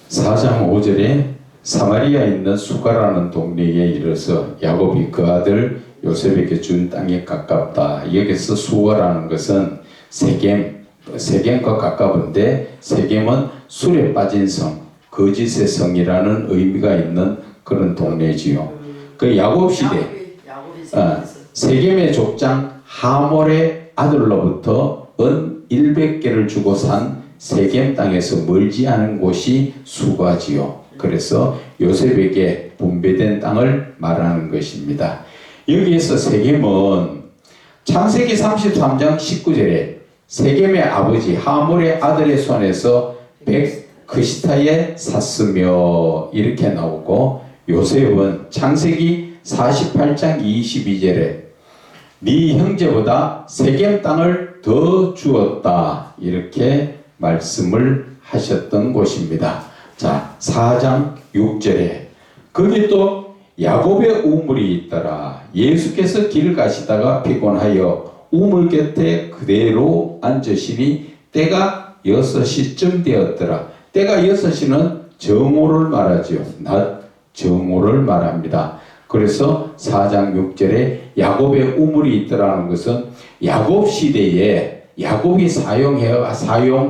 4장 5절에 사마리아에 있는 수가라는 동네에 이르러서 야곱이 그 아들 요셉에게 준 땅에 가깝다. 여기서 수가라는 것은 세겜과 가까운데, 세겜은 술에 빠진 성, 거짓의 성이라는 의미가 있는 그런 동네지요. 그 야곱 시대 세겜의 족장 하몰의 아들로부터 은 100개를 주고 산 세겜 땅에서 멀지 않은 곳이 수가지요. 그래서 요셉에게 분배된 땅을 말하는 것입니다. 여기에서 세겜은 창세기 33장 19절에 세겜의 아버지 하몰의 아들의 손에서 백크시타에 샀으며 이렇게 나오고, 요셉은 창세기 48장 22절에 네 형제보다 세겜 땅을 더 주었다 이렇게 말씀을 하셨던 곳입니다. 자, 4장 6절에 거기 또 야곱의 우물이 있더라. 예수께서 길을 가시다가 피곤하여 우물 곁에 그대로 앉으시니 때가 6시쯤 되었더라. 때가 6시는 정오를 말하지요. 낮 정오를 말합니다. 그래서 4장 6절에 야곱의 우물이 있더라는 것은 야곱 시대에 야곱이 사용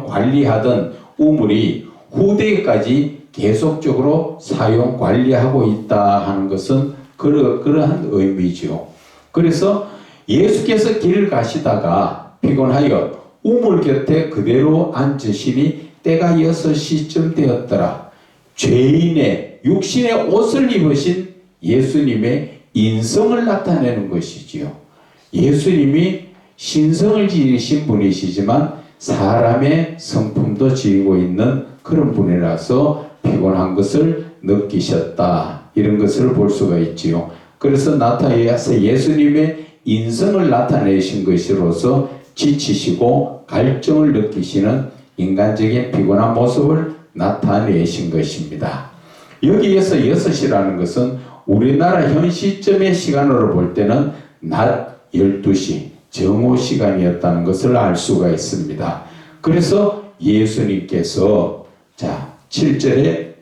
관리하던 우물이 후대까지 계속적으로 사용 관리하고 있다 하는 것은 그러한 의미죠. 그래서 예수께서 길을 가시다가 피곤하여 우물 곁에 그대로 앉으시니 때가 6시쯤 되었더라. 죄인의 육신의 옷을 입으신 예수님의 인성을 나타내는 것이지요. 예수님이 신성을 지니신 분이시지만 사람의 성품도 지니고 있는 그런 분이라서 피곤한 것을 느끼셨다. 이런 것을 볼 수가 있지요. 그래서 나타나서 예수님의 인성을 나타내신 것으로서 지치시고 갈증을 느끼시는 인간적인 피곤한 모습을 나타내신 것입니다. 여기에서 6시라는 것은 우리나라 현 시점의 시간으로 볼 때는 낮 12시 정오 시간이었다는 것을 알 수가 있습니다. 그래서 예수님께서 7절에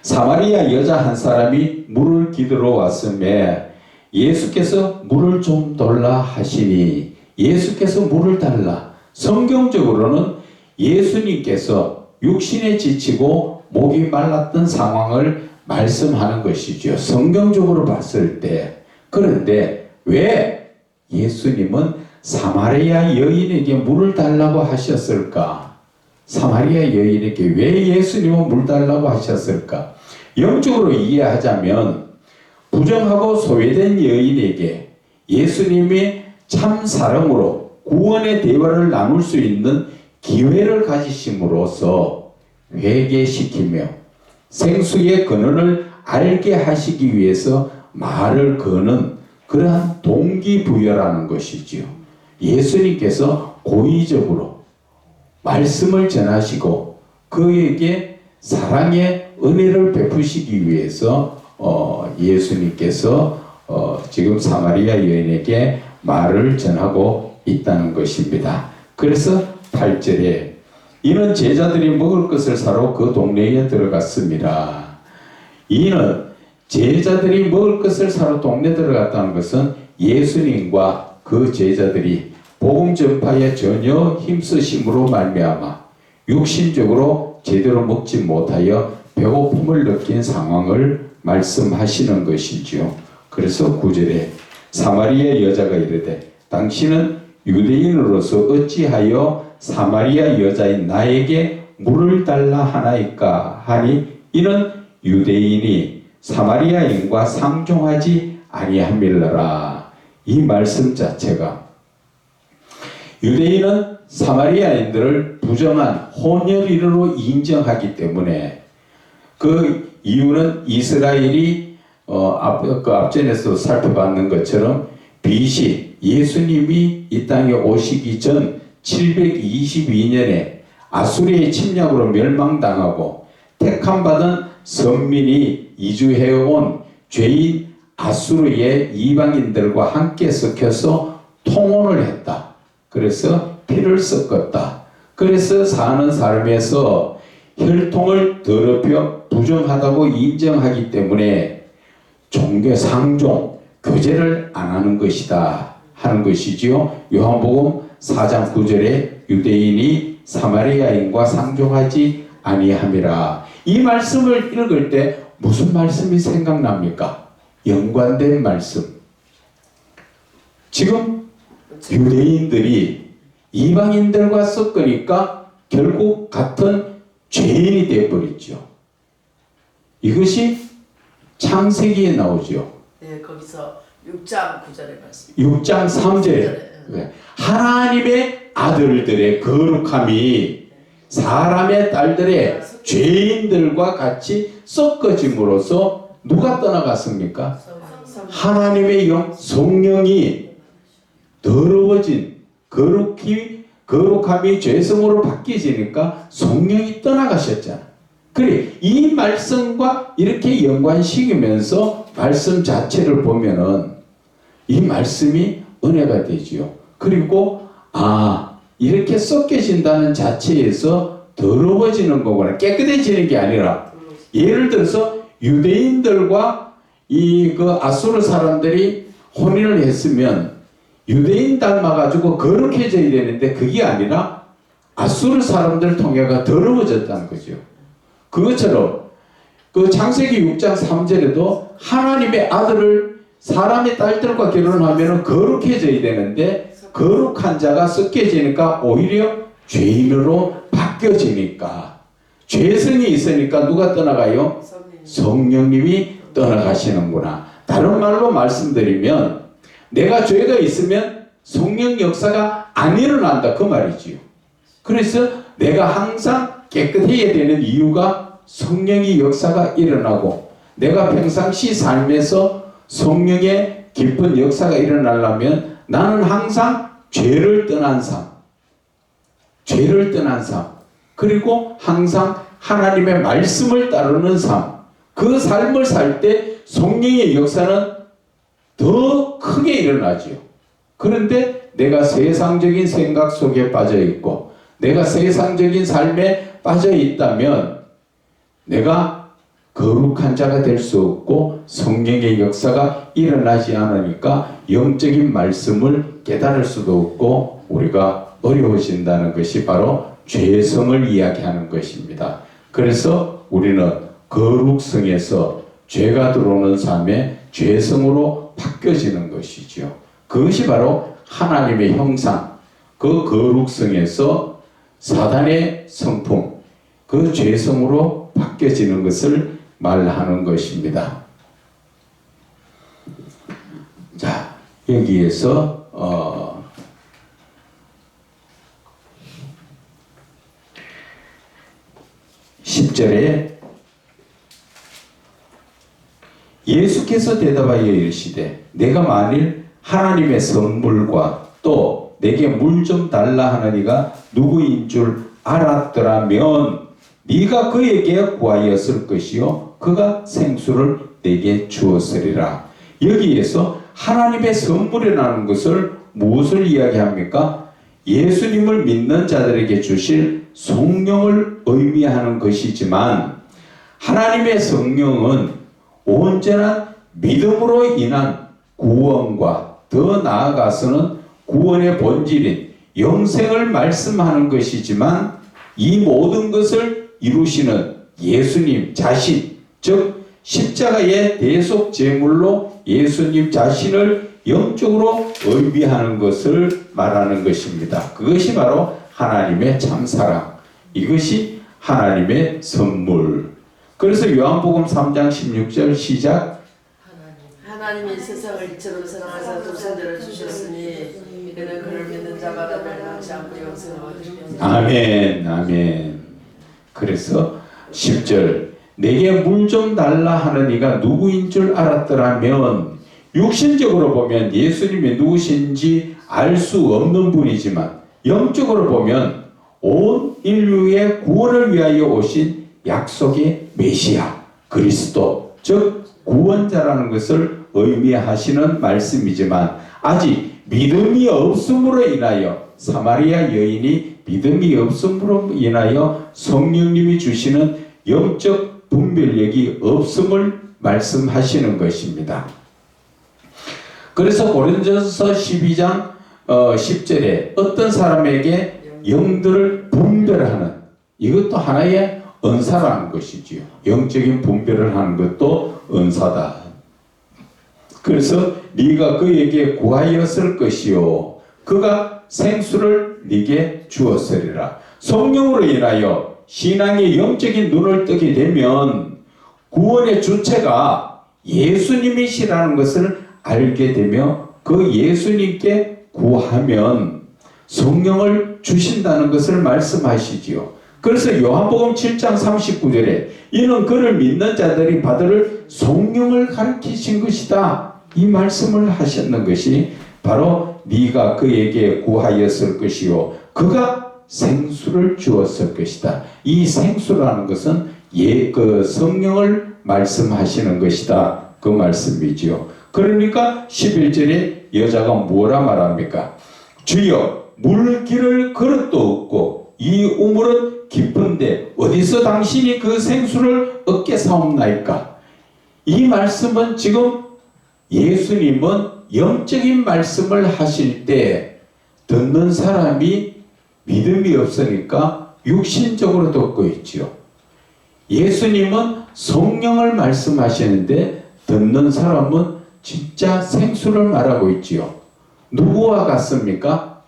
사마리아 여자 한 사람이 물을 기르러 왔음에 예수께서 물을 좀 달라 하시니, 예수께서 물을 달라. 성경적으로는 예수님께서 육신에 지치고 목이 말랐던 상황을 말씀하는 것이죠. 성경적으로 봤을 때. 그런데 왜 예수님은 사마리아 여인에게 물을 달라고 하셨을까? 사마리아 여인에게 왜 예수님은 물 달라고 하셨을까? 영적으로 이해하자면 부정하고 소외된 여인에게 예수님이 참 사랑으로 구원의 대화를 나눌 수 있는 기회를 가지심으로써 회개시키며 생수의 근원을 알게 하시기 위해서 말을 거는 그러한 동기부여라는 것이지요. 예수님께서 고의적으로 말씀을 전하시고 그에게 사랑의 은혜를 베푸시기 위해서 예수님께서 지금 사마리아 여인에게 말을 전하고 있다는 것입니다. 그래서 8절에 이는 제자들이 먹을 것을 사러 그 동네에 들어갔습니다. 이는 제자들이 먹을 것을 사러 동네에 들어갔다는 것은 예수님과 그 제자들이 복음 전파에 전혀 힘쓰심으로 말미암아 육신적으로 제대로 먹지 못하여 배고픔을 느낀 상황을 말씀하시는 것이지요. 그래서 9절에 사마리아 여자가 이르되 당신은 유대인으로서 어찌하여 사마리아 여자인 나에게 물을 달라 하나이까 하니 이는 유대인이 사마리아인과 상종하지 아니함일러라. 이 말씀 자체가 유대인은 사마리아인들을 부정한 혼혈인으로 인정하기 때문에, 그 이유는 이스라엘이 앞전에서 살펴봤는 것처럼 BC 예수님이 이 땅에 오시기 전 722년에 아수리의 침략으로 멸망당하고 택함받은 선민이 이주해온 죄인 아수르의 이방인들과 함께 섞여서 통혼을 했다. 그래서 피를 섞었다. 그래서 사는 삶에서 혈통을 더럽혀 부정하다고 인정하기 때문에 종교 상종, 교제를 안 하는 것이다 하는 것이지요. 요한복음 4장 9절에 유대인이 사마리아인과 상종하지 아니함이라. 이 말씀을 읽을 때 무슨 말씀이 생각납니까? 연관된 말씀. 지금 유대인들이 이방인들과 섞으니까 결국 같은 죄인이 되어버렸죠. 이것이 창세기에 나오죠. 네, 거기서 6장 9절에 말씀. 6장 3절에 하나님의 아들들의 거룩함이 사람의 딸들의 죄인들과 같이 섞어짐으로써 누가 떠나갔습니까? 하나님의 영 성령이 더러워진 거룩함이 죄성으로 바뀌지니까 성령이 떠나가셨잖아. 그래, 이 말씀과 이렇게 연관시키면서 말씀 자체를 보면은 이 말씀이 은혜가 되지요. 그리고 이렇게 섞여진다는 자체에서 더러워지는 거구나. 깨끗해지는 게 아니라, 예를 들어서 유대인들과 그 아수르 사람들이 혼인을 했으면 유대인 닮아가지고 거룩해져야 되는데 그게 아니라 아수르 사람들 통해가 더러워졌다는 거죠. 그것처럼 그 창세기 6장 3절에도 하나님의 아들을 사람의 딸들과 결혼하면 거룩해져야 되는데 거룩한 자가 섞여지니까 오히려 죄인으로 바뀌어지니까 죄성이 있으니까 누가 떠나가요? 성령님이 떠나가시는구나. 다른 말로 말씀드리면 내가 죄가 있으면 성령 역사가 안 일어난다 그 말이지요. 그래서 내가 항상 깨끗해야 되는 이유가 성령의 역사가 일어나고 내가 평상시 삶에서 성령의 깊은 역사가 일어나려면 나는 항상 죄를 떠난 삶 그리고 항상 하나님의 말씀을 따르는 삶, 그 삶을 살 때 성령의 역사는 더 크게 일어나지요. 그런데 내가 세상적인 생각 속에 빠져 있고 내가 세상적인 삶에 빠져 있다면 내가 거룩한 자가 될 수 없고 성령의 역사가 일어나지 않으니까 영적인 말씀을 깨달을 수도 없고 우리가 어려워진다는 것이 바로 죄성을 이야기하는 것입니다. 그래서 우리는 거룩성에서 죄가 들어오는 삶에 죄성으로 바뀌어지는 것이죠. 그것이 바로 하나님의 형상, 그 거룩성에서 사단의 성품, 그 죄성으로 바뀌어지는 것을 말하는 것입니다. 자, 여기에서 10절에 예수께서 대답하여 이르시되 내가 만일 하나님의 선물과 또 내게 물 좀 달라 하느니가 누구인 줄 알았더라면 네가 그에게 구하였을 것이요 그가 생수를 내게 주었으리라. 여기에서 하나님의 선물이라는 것을 무엇을 이야기합니까? 예수님을 믿는 자들에게 주실 성령을 의미하는 것이지만 하나님의 성령은 온전한 믿음으로 인한 구원과 더 나아가서는 구원의 본질인 영생을 말씀하는 것이지만 이 모든 것을 이루시는 예수님 자신, 즉 십자가의 대속 제물로 예수님 자신을 영적으로 의미하는 것을 말하는 것입니다. 그것이 바로 하나님의 참사랑, 이것이 하나님의 선물. 그래서 요한복음 3장 16절 시작. 하나님이 세상을 이처럼 사랑하사 독생자를 주셨으니 이는 그를 믿는 자마다 멸망치 않고 영생을 얻으리라. 아멘, 아멘. 그래서 10절 내게 물 좀 달라 하느니가 누구인 줄 알았더라면, 육신적으로 보면 예수님이 누구신지 알 수 없는 분이지만 영적으로 보면 온 인류의 구원을 위하여 오신 약속의 메시아 그리스도, 즉 구원자라는 것을 의미하시는 말씀이지만 아직 믿음이 없음으로 인하여 사마리아 여인이 믿음이 없음으로 인하여 성령님이 주시는 영적 분별력이 없음을 말씀하시는 것입니다. 그래서 고린도전서 12장 10절에 어떤 사람에게 영들을 분별하는, 이것도 하나의 은사라는 것이지요. 영적인 분별을 하는 것도 은사다. 그래서 네가 그에게 구하였을 것이요 그가 생수를 네게 주었으리라. 성령으로 인하여 신앙의 영적인 눈을 뜨게 되면 구원의 주체가 예수님이시라는 것을 알게 되며 그 예수님께 구하면 성령을 주신다는 것을 말씀하시지요. 그래서 요한복음 7장 39절에 이는 그를 믿는 자들이 받을 성령을 가르치신 것이다, 이 말씀을 하셨는 것이 바로 네가 그에게 구하였을 것이요 그가 생수를 주었을 것이다. 이 생수라는 것은 그 성령을 말씀하시는 것이다, 그 말씀이지요. 그러니까 11절에 여자가 뭐라 말합니까? 주여 물길을 그릇도 없고 이 우물은 깊은데 어디서 당신이 그 생수를 얻게 사옵나이까? 이 말씀은 지금 예수님은 영적인 말씀을 하실 때 듣는 사람이 믿음이 없으니까 육신적으로 듣고 있지요. 예수님은 성령을 말씀하시는데 듣는 사람은 진짜 생수를 말하고 있지요. 누구와 같습니까?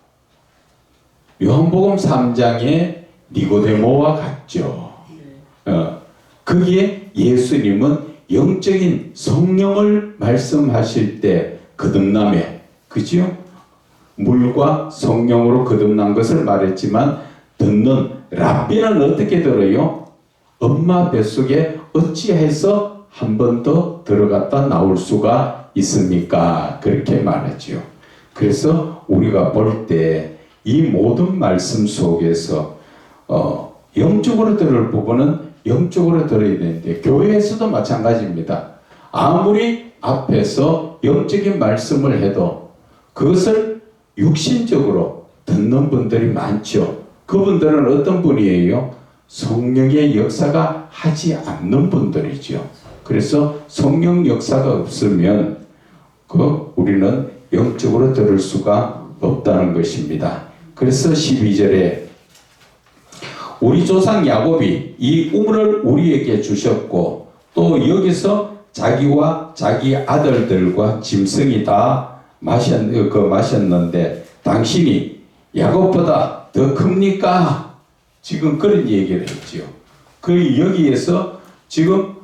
요한복음 3장의 니고데모와 같죠. 거기에 예수님은 영적인 성령을 말씀하실 때 거듭남에, 그죠? 물과 성령으로 거듭난 것을 말했지만 듣는 랍비는 어떻게 들어요? 엄마 뱃속에 어찌해서 한 번 더 들어갔다 나올 수가 있습니까? 그렇게 말하죠. 그래서 우리가 볼 때 이 모든 말씀 속에서 영적으로 들을 부분은 영적으로 들어야 되는데 교회에서도 마찬가지입니다. 아무리 앞에서 영적인 말씀을 해도 그것을 육신적으로 듣는 분들이 많죠. 그분들은 어떤 분이에요? 성령의 역사가 하지 않는 분들이죠. 그래서 성령 역사가 없으면 우리는 영적으로 들을 수가 없다는 것입니다. 그래서 12절에 우리 조상 야곱이 이 우물을 우리에게 주셨고 또 여기서 자기와 자기 아들들과 짐승이 다 마셨는데 당신이 야곱보다 더 큽니까? 지금 그런 얘기를 했지요. 그 여기에서 지금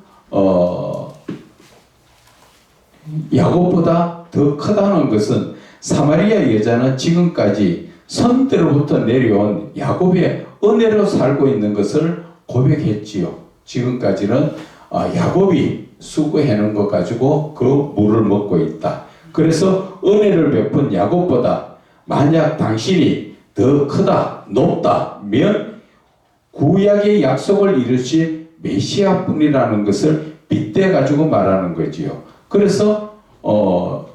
야곱보다 더 크다는 것은 사마리아 여자는 지금까지 선대로부터 내려온 야곱의 은혜로 살고 있는 것을 고백했지요. 지금까지는 야곱이 수고해놓은 것 가지고 그 물을 먹고 있다. 그래서 은혜를 베푼 야곱보다 만약 당신이 더 크다, 높다면 구약의 약속을 이루신 메시아뿐이라는 것을 빗대 가지고 말하는 거지요. 그래서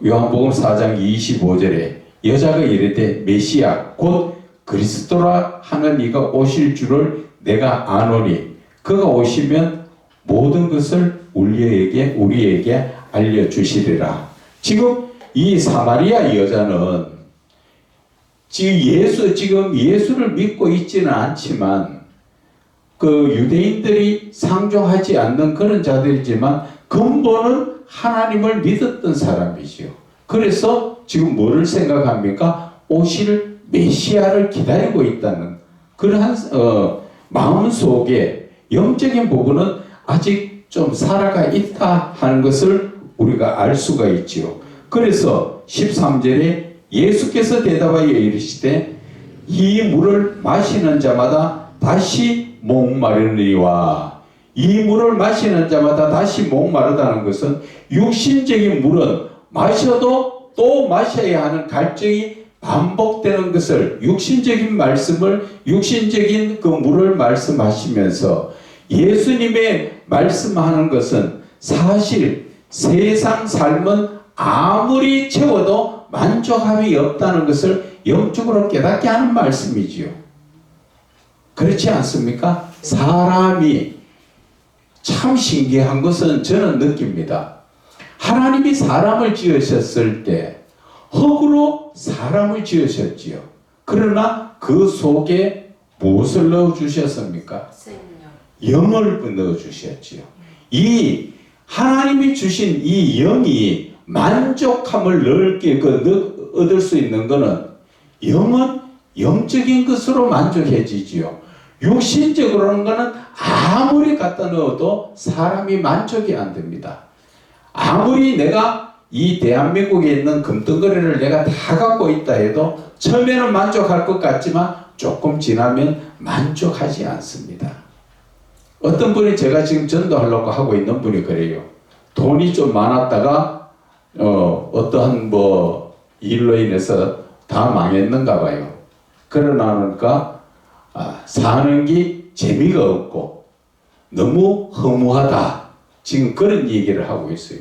요한복음 4장 25절에 여자가 이르되 메시아 곧 그리스도라 하는 이가 오실 줄을 내가 아노니 그가 오시면 모든 것을 우리에게 알려주시리라. 지금 이 사마리아 여자는 지금 예수를 믿고 있지는 않지만 그 유대인들이 상종하지 않는 그런 자들이지만 근본은 하나님을 믿었던 사람이지요. 그래서 지금 뭐를 생각합니까? 오실 메시아를 기다리고 있다는 그러한 마음 속에 영적인 부분은 아직 좀 살아가 있다 하는 것을 우리가 알 수가 있지요. 그래서 13절에 예수께서 대답하여 이르시되 이 물을 마시는 자마다 다시 목마르니와, 이 물을 마시는 자마다 다시 목마르다는 것은 육신적인 물은 마셔도 또 마셔야 하는 갈증이 반복되는 것을 육신적인 말씀을 육신적인 그 물을 말씀하시면서 예수님의 말씀하는 것은 사실 세상 삶은 아무리 채워도 만족함이 없다는 것을 영적으로 깨닫게 하는 말씀이지요. 그렇지 않습니까? 사람이 참 신기한 것은 저는 느낍니다. 하나님이 사람을 지으셨을 때 흙으로 사람을 지으셨지요. 그러나 그 속에 무엇을 넣어주셨습니까? 영을 넣어주셨지요. 이 하나님이 주신 이 영이 만족함을 넓게 얻을 수 있는 것은 영은 영적인 것으로 만족해지지요. 육신적으로는 것은 아무리 갖다 넣어도 사람이 만족이 안 됩니다. 아무리 내가 이 대한민국에 있는 금덩어리를 내가 다 갖고 있다 해도 처음에는 만족할 것 같지만 조금 지나면 만족하지 않습니다. 어떤 분이 제가 지금 전도하려고 하고 있는 분이 그래요. 돈이 좀 많았다가 어떠한 일로 인해서 다 망했는가 봐요. 그러나니까 사는 게 재미가 없고 너무 허무하다. 지금 그런 얘기를 하고 있어요.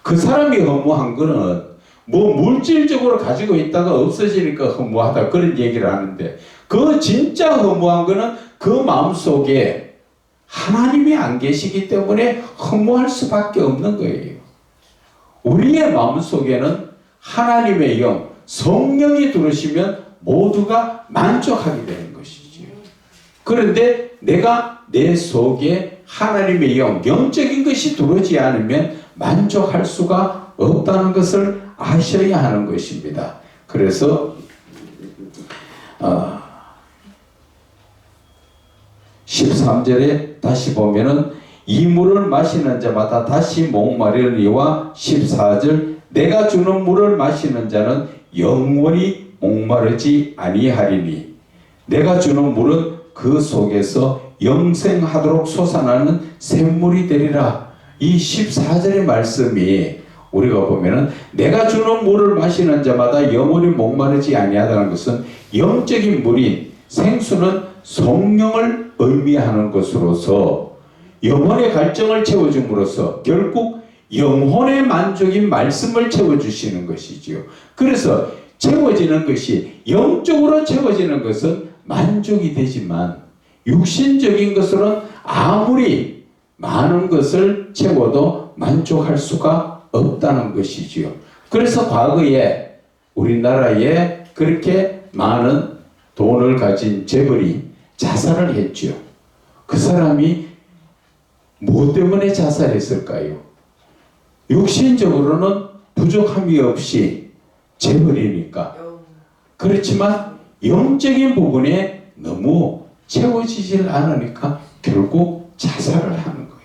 그 사람이 허무한 거는 물질적으로 가지고 있다가 없어지니까 허무하다 그런 얘기를 하는데, 그 진짜 허무한 거는 그 마음속에 하나님이 안 계시기 때문에 허무할 수밖에 없는 거예요. 우리의 마음속에는 하나님의 영, 성령이 들어오시면 모두가 만족하게 되는 것이지요. 그런데 내가 내 속에 하나님의 영, 영적인 것이 들어오지 않으면 만족할 수가 없다는 것을 아셔야 하는 것입니다. 그래서 13절에 다시 보면은 이 물을 마시는 자마다 다시 목마르니와 14절 내가 주는 물을 마시는 자는 영원히 목마르지 아니하리니 내가 주는 물은 그 속에서 영생하도록 솟아나는 샘물이 되리라. 이 14절의 말씀이 우리가 보면은 내가 주는 물을 마시는 자마다 영원히 목마르지 아니하다는 것은 영적인 물인 생수는 성령을 의미하는 것으로서 영혼의 갈증을 채워줌으로써 결국 영혼의 만족인 말씀을 채워주시는 것이지요. 그래서 채워지는 것이 영적으로 채워지는 것은 만족이 되지만 육신적인 것으로는 아무리 많은 것을 채워도 만족할 수가 없다는 것이지요. 그래서 과거에 우리나라에 그렇게 많은 돈을 가진 재벌이 자살을 했죠. 그 사람이 뭐 때문에 자살했을까요? 육신적으로는 부족함이 없이 재벌이니까. 그렇지만 영적인 부분에 너무 채워지질 않으니까 결국 자살을 하는 거예요.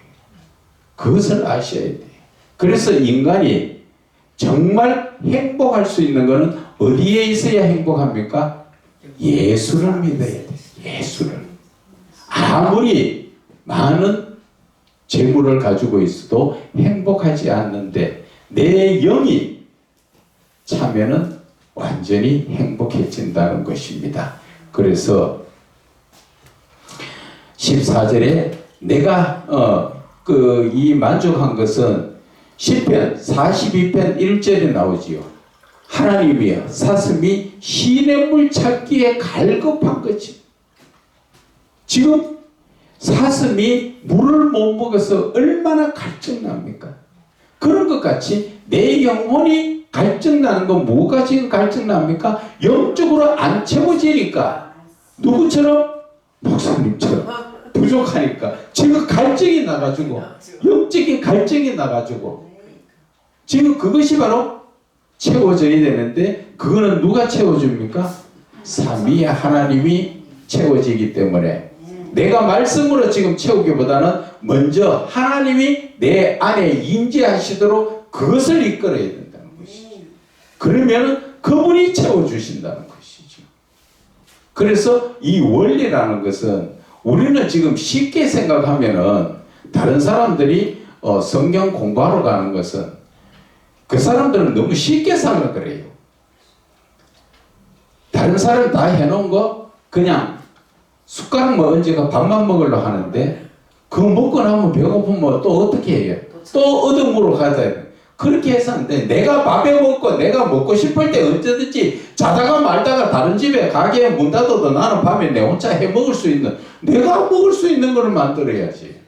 그것을 아셔야 돼요. 그래서 인간이 정말 행복할 수 있는 것은 어디에 있어야 행복합니까? 예수를 믿어야 돼요. 예수를. 아무리 많은 재물을 가지고 있어도 행복하지 않는데 내 영이 차면은 완전히 행복해진다는 것입니다. 그래서 14절에 내가 이 만족한 것은 시편 42편 1절에 나오지요. 하나님이여 사슴이 시냇물 찾기에 갈급한 거지. 지금 사슴이 물을 못 먹어서 얼마나 갈증납니까? 그런 것 같이 내 영혼이 갈증나는 건 뭐가 지금 갈증납니까? 영적으로 안 채워지니까. 누구처럼? 목사님처럼 부족하니까 지금 갈증이 나가지고 영적인 갈증이 나가지고 지금 그것이 바로 채워져야 되는데 그거는 누가 채워줍니까? 삼위의 하나님이 채워지기 때문에 내가 말씀으로 지금 채우기보다는 먼저 하나님이 내 안에 임재하시도록 그것을 이끌어야 된다는 것이죠. 그러면 그분이 채워주신다는 것이죠. 그래서 이 원리라는 것은 우리는 지금 쉽게 생각하면은 다른 사람들이 성경 공부하러 가는 것은 그 사람들은 너무 쉽게 살라 그래요. 다른 사람 다 해놓은 거 그냥 숟가락 먹은 지가 밥만 먹으려고 하는데 그거 먹고 나면 배고프면 또 어떻게 해요? 또 얻어물어 가자. 그렇게 해서 안 돼. 내가 밥에 먹고 내가 먹고 싶을 때 언제든지 자다가 말다가 다른 집에 가게에 문 닫아도 나는 밤에 내 혼자 해 먹을 수 있는, 내가 먹을 수 있는 거를 만들어야지.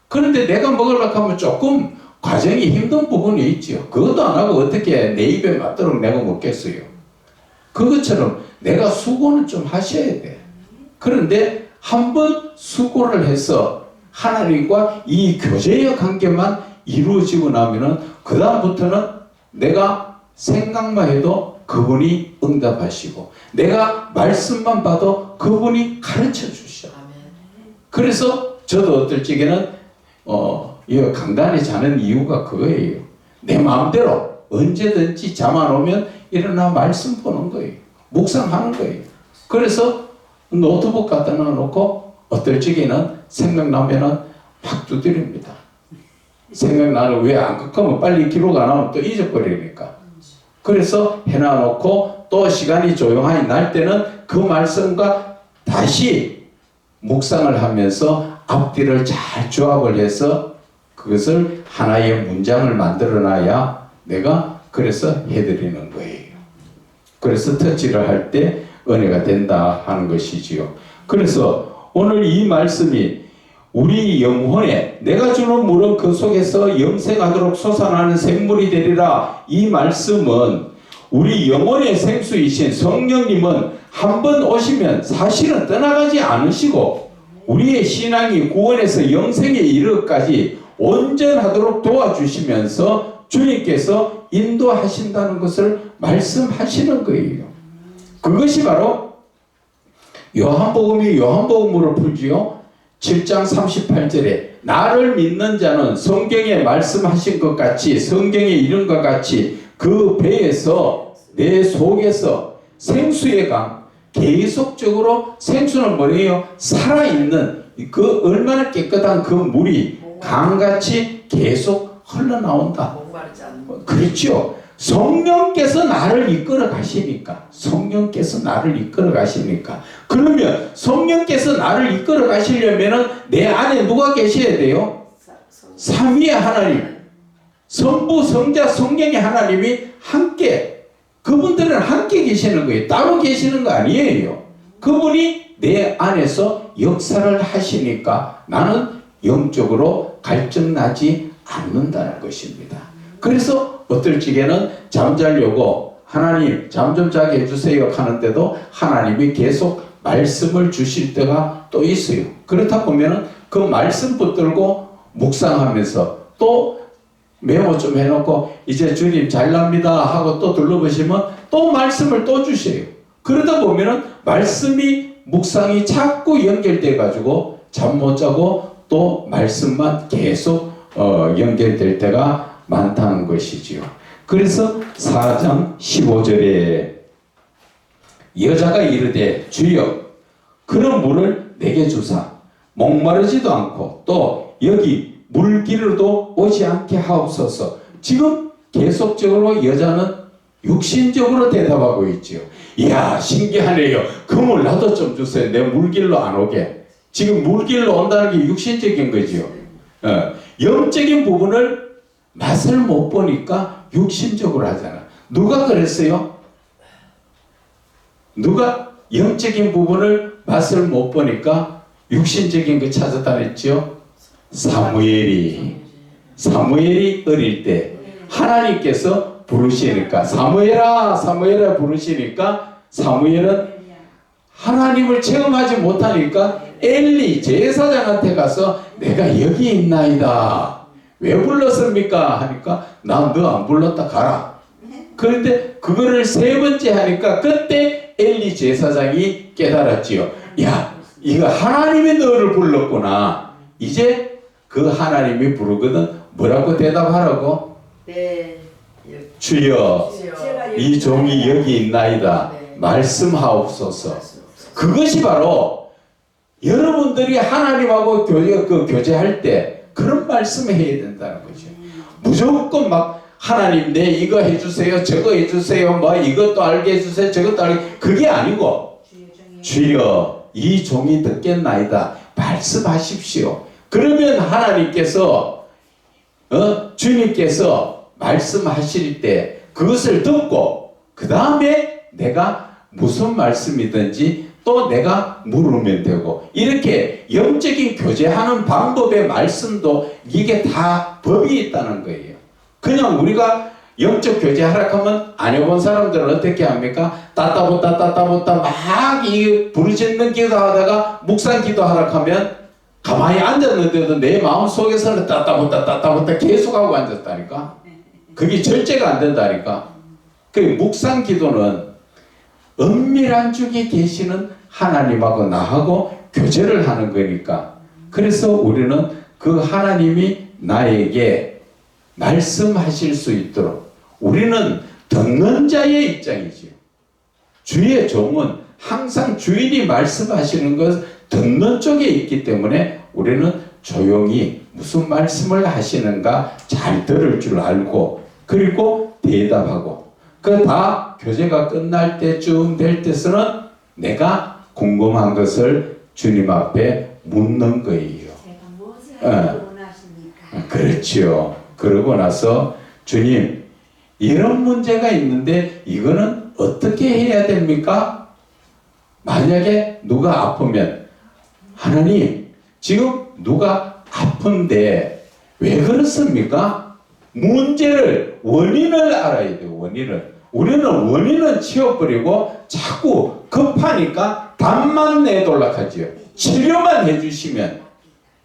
그런데 내가 먹으려고 하면 조금 과정이 힘든 부분이 있죠. 그것도 안 하고 어떻게 내 입에 맞도록 내가 먹겠어요. 그것처럼 내가 수고는 좀 하셔야 돼. 그런데 한번 수고를 해서 하나님과 이 교제의 관계만 이루어지고 나면은 그 다음부터는 내가 생각만 해도 그분이 응답하시고 내가 말씀만 봐도 그분이 가르쳐 주셔. 그래서 저도 어떨 적에는 이 강단에 자는 이유가 그거예요. 내 마음대로 언제든지 잠 안 오면 일어나 말씀 보는 거예요. 묵상하는 거예요. 그래서 노트북 갖다 놔놓고 어떨 적에는 생각나면은 막 두드립니다. 생각나는 왜 안 하면 빨리 기록 안 하면 또 잊어버리니까. 그래서 해놔놓고 또 시간이 조용하게 날 때는 그 말씀과 다시 묵상을 하면서 앞뒤를 잘 조합을 해서 그것을 하나의 문장을 만들어놔야 내가 그래서 해드리는 거예요. 그래서 터치를 할 때 은혜가 된다 하는 것이지요. 그래서 오늘 이 말씀이 우리 영혼에 내가 주는 물은 그 속에서 영생하도록 솟아나는 생물이 되리라. 이 말씀은 우리 영혼의 생수이신 성령님은 한 번 오시면 사실은 떠나가지 않으시고 우리의 신앙이 구원에서 영생에 이르기까지 온전하도록 도와주시면서 주님께서 인도하신다는 것을 말씀하시는 거예요. 그것이 바로 요한복음이 요한복음으로 풀지요. 7장 38절에 나를 믿는 자는 성경에 말씀하신 것 같이 성경에 이른 것 같이 그 배에서 내 속에서 생수의 강 계속적으로 생수는 뭐예요? 살아있는 그 얼마나 깨끗한 그 물이 강같이 계속 흘러나온다. 그렇죠. 성령께서 나를 이끌어 가시니까 성령께서 나를 이끌어 가시니까 그러면 성령께서 나를 이끌어 가시려면 내 안에 누가 계셔야 돼요? 삼위의 하나님, 성부, 성자, 성령의 하나님이 함께, 그분들은 함께 계시는 거예요. 따로 계시는 거 아니에요. 그분이 내 안에서 역사를 하시니까 나는 영적으로 갈증나지 않는다는 것입니다. 그래서 어떨 적에는 잠자려고 하나님 잠 좀 자게 해주세요 하는데도 하나님이 계속 말씀을 주실 때가 또 있어요. 그렇다 보면 그 말씀 붙들고 묵상하면서 또 메모 좀 해놓고 이제 주님 잘납니다 하고 또 둘러보시면 또 말씀을 또 주세요. 그러다 보면 말씀이 묵상이 자꾸 연결돼 가지고 잠 못 자고 또 말씀만 계속 연결될 때가 많다는 것이지요. 그래서 4장 15절에 여자가 이르되 주여 그런 물을 내게 주사 목마르지도 않고 또 여기 물기르도 오지 않게 하옵소서. 지금 계속적으로 여자는 육신적으로 대답하고 있지요. 이야 신기하네요. 그 물 나도 좀 주세요. 내 물길로 안 오게. 지금 물길로 온다는 게 육신적인 거지요. 영적인 부분을 맛을 못 보니까 육신적으로 하잖아. 누가 그랬어요? 누가 영적인 부분을 맛을 못 보니까 육신적인 거 찾아다녔죠? 사무엘이 어릴 때 하나님께서 부르시니까 사무엘아 사무엘아 부르시니까 사무엘은 하나님을 체험하지 못하니까 엘리 제사장한테 가서 내가 여기 있나이다. 왜 불렀습니까? 하니까 나 너 안 불렀다 가라. 그런데 그거를 3번째 하니까 그때 엘리 제사장이 깨달았지요. 야 이거 하나님이 너를 불렀구나. 이제 그 하나님이 부르거든 뭐라고 대답하라고? 네. 주여 이 종이 여기 있나이다. 말씀하옵소서. 그것이 바로 여러분들이 하나님하고 교제할 때 그런 말씀을 해야 된다는 거죠. 무조건 막 하나님 내 이거 해주세요 저거 해주세요 뭐 이것도 알게 해주세요 저것도 알게 그게 아니고 주여 이 종이 듣겠나이다 말씀하십시오. 그러면 하나님께서 주님께서 말씀하실 때 그것을 듣고 그 다음에 내가 무슨 말씀이든지 또 내가 물으면 되고, 이렇게 영적인 교제하는 방법의 말씀도 이게 다 법이 있다는 거예요. 그냥 우리가 영적 교제하라 하면 안 해본 사람들은 어떻게 합니까? 따따붙다 막 이 부르짖는 기도하다가 묵상 기도하라 하면 가만히 앉았는데도 내 마음속에서는 따따붙다 계속하고 앉았다니까. 그게 절제가 안 된다니까. 그 묵상 기도는 은밀한 중에 계시는 하나님하고 나하고 교제를 하는 거니까. 그래서 우리는 그 하나님이 나에게 말씀하실 수 있도록, 우리는 듣는 자의 입장이지요. 주의 종은 항상 주인이 말씀하시는 것 듣는 쪽에 있기 때문에 우리는 조용히 무슨 말씀을 하시는가 잘 들을 줄 알고, 그리고 대답하고, 그 다 교제가 끝날 때쯤 될 때서는 내가 궁금한 것을 주님 앞에 묻는 거예요. 제가 무엇을 하기를 원하십니까? 그렇죠. 그러고 나서 주님, 이런 문제가 있는데 이거는 어떻게 해야 됩니까? 만약에 누가 아프면, 하나님 지금 누가 아픈데 왜 그렇습니까? 문제를, 원인을 알아야 돼요. 원인을. 우리는 원인은 치워버리고 자꾸 급하니까 답만 내돌락하지요. 치료만 해주시면,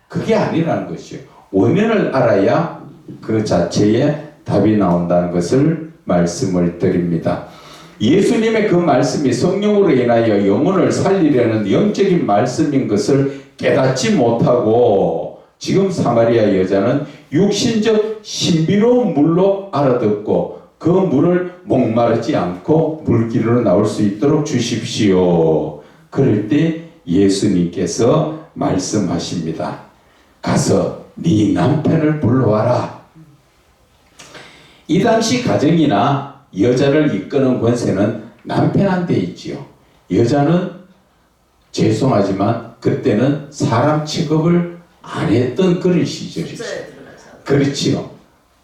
그게 아니라는 것이요. 원인을 알아야 그 자체에 답이 나온다는 것을 말씀을 드립니다. 예수님의 그 말씀이 성령으로 인하여 영혼을 살리려는 영적인 말씀인 것을 깨닫지 못하고, 지금 사마리아 여자는 육신적 신비로운 물로 알아듣고 그 물을 목마르지 않고 물길로 나올 수 있도록 주십시오. 그럴 때 예수님께서 말씀하십니다. 가서 네 남편을 불러와라. 이 당시 가정이나 여자를 이끄는 권세는 남편한테 있지요. 여자는 죄송하지만 그때는 사람 취급을 안 했던 그런 시절이죠. 그렇지요.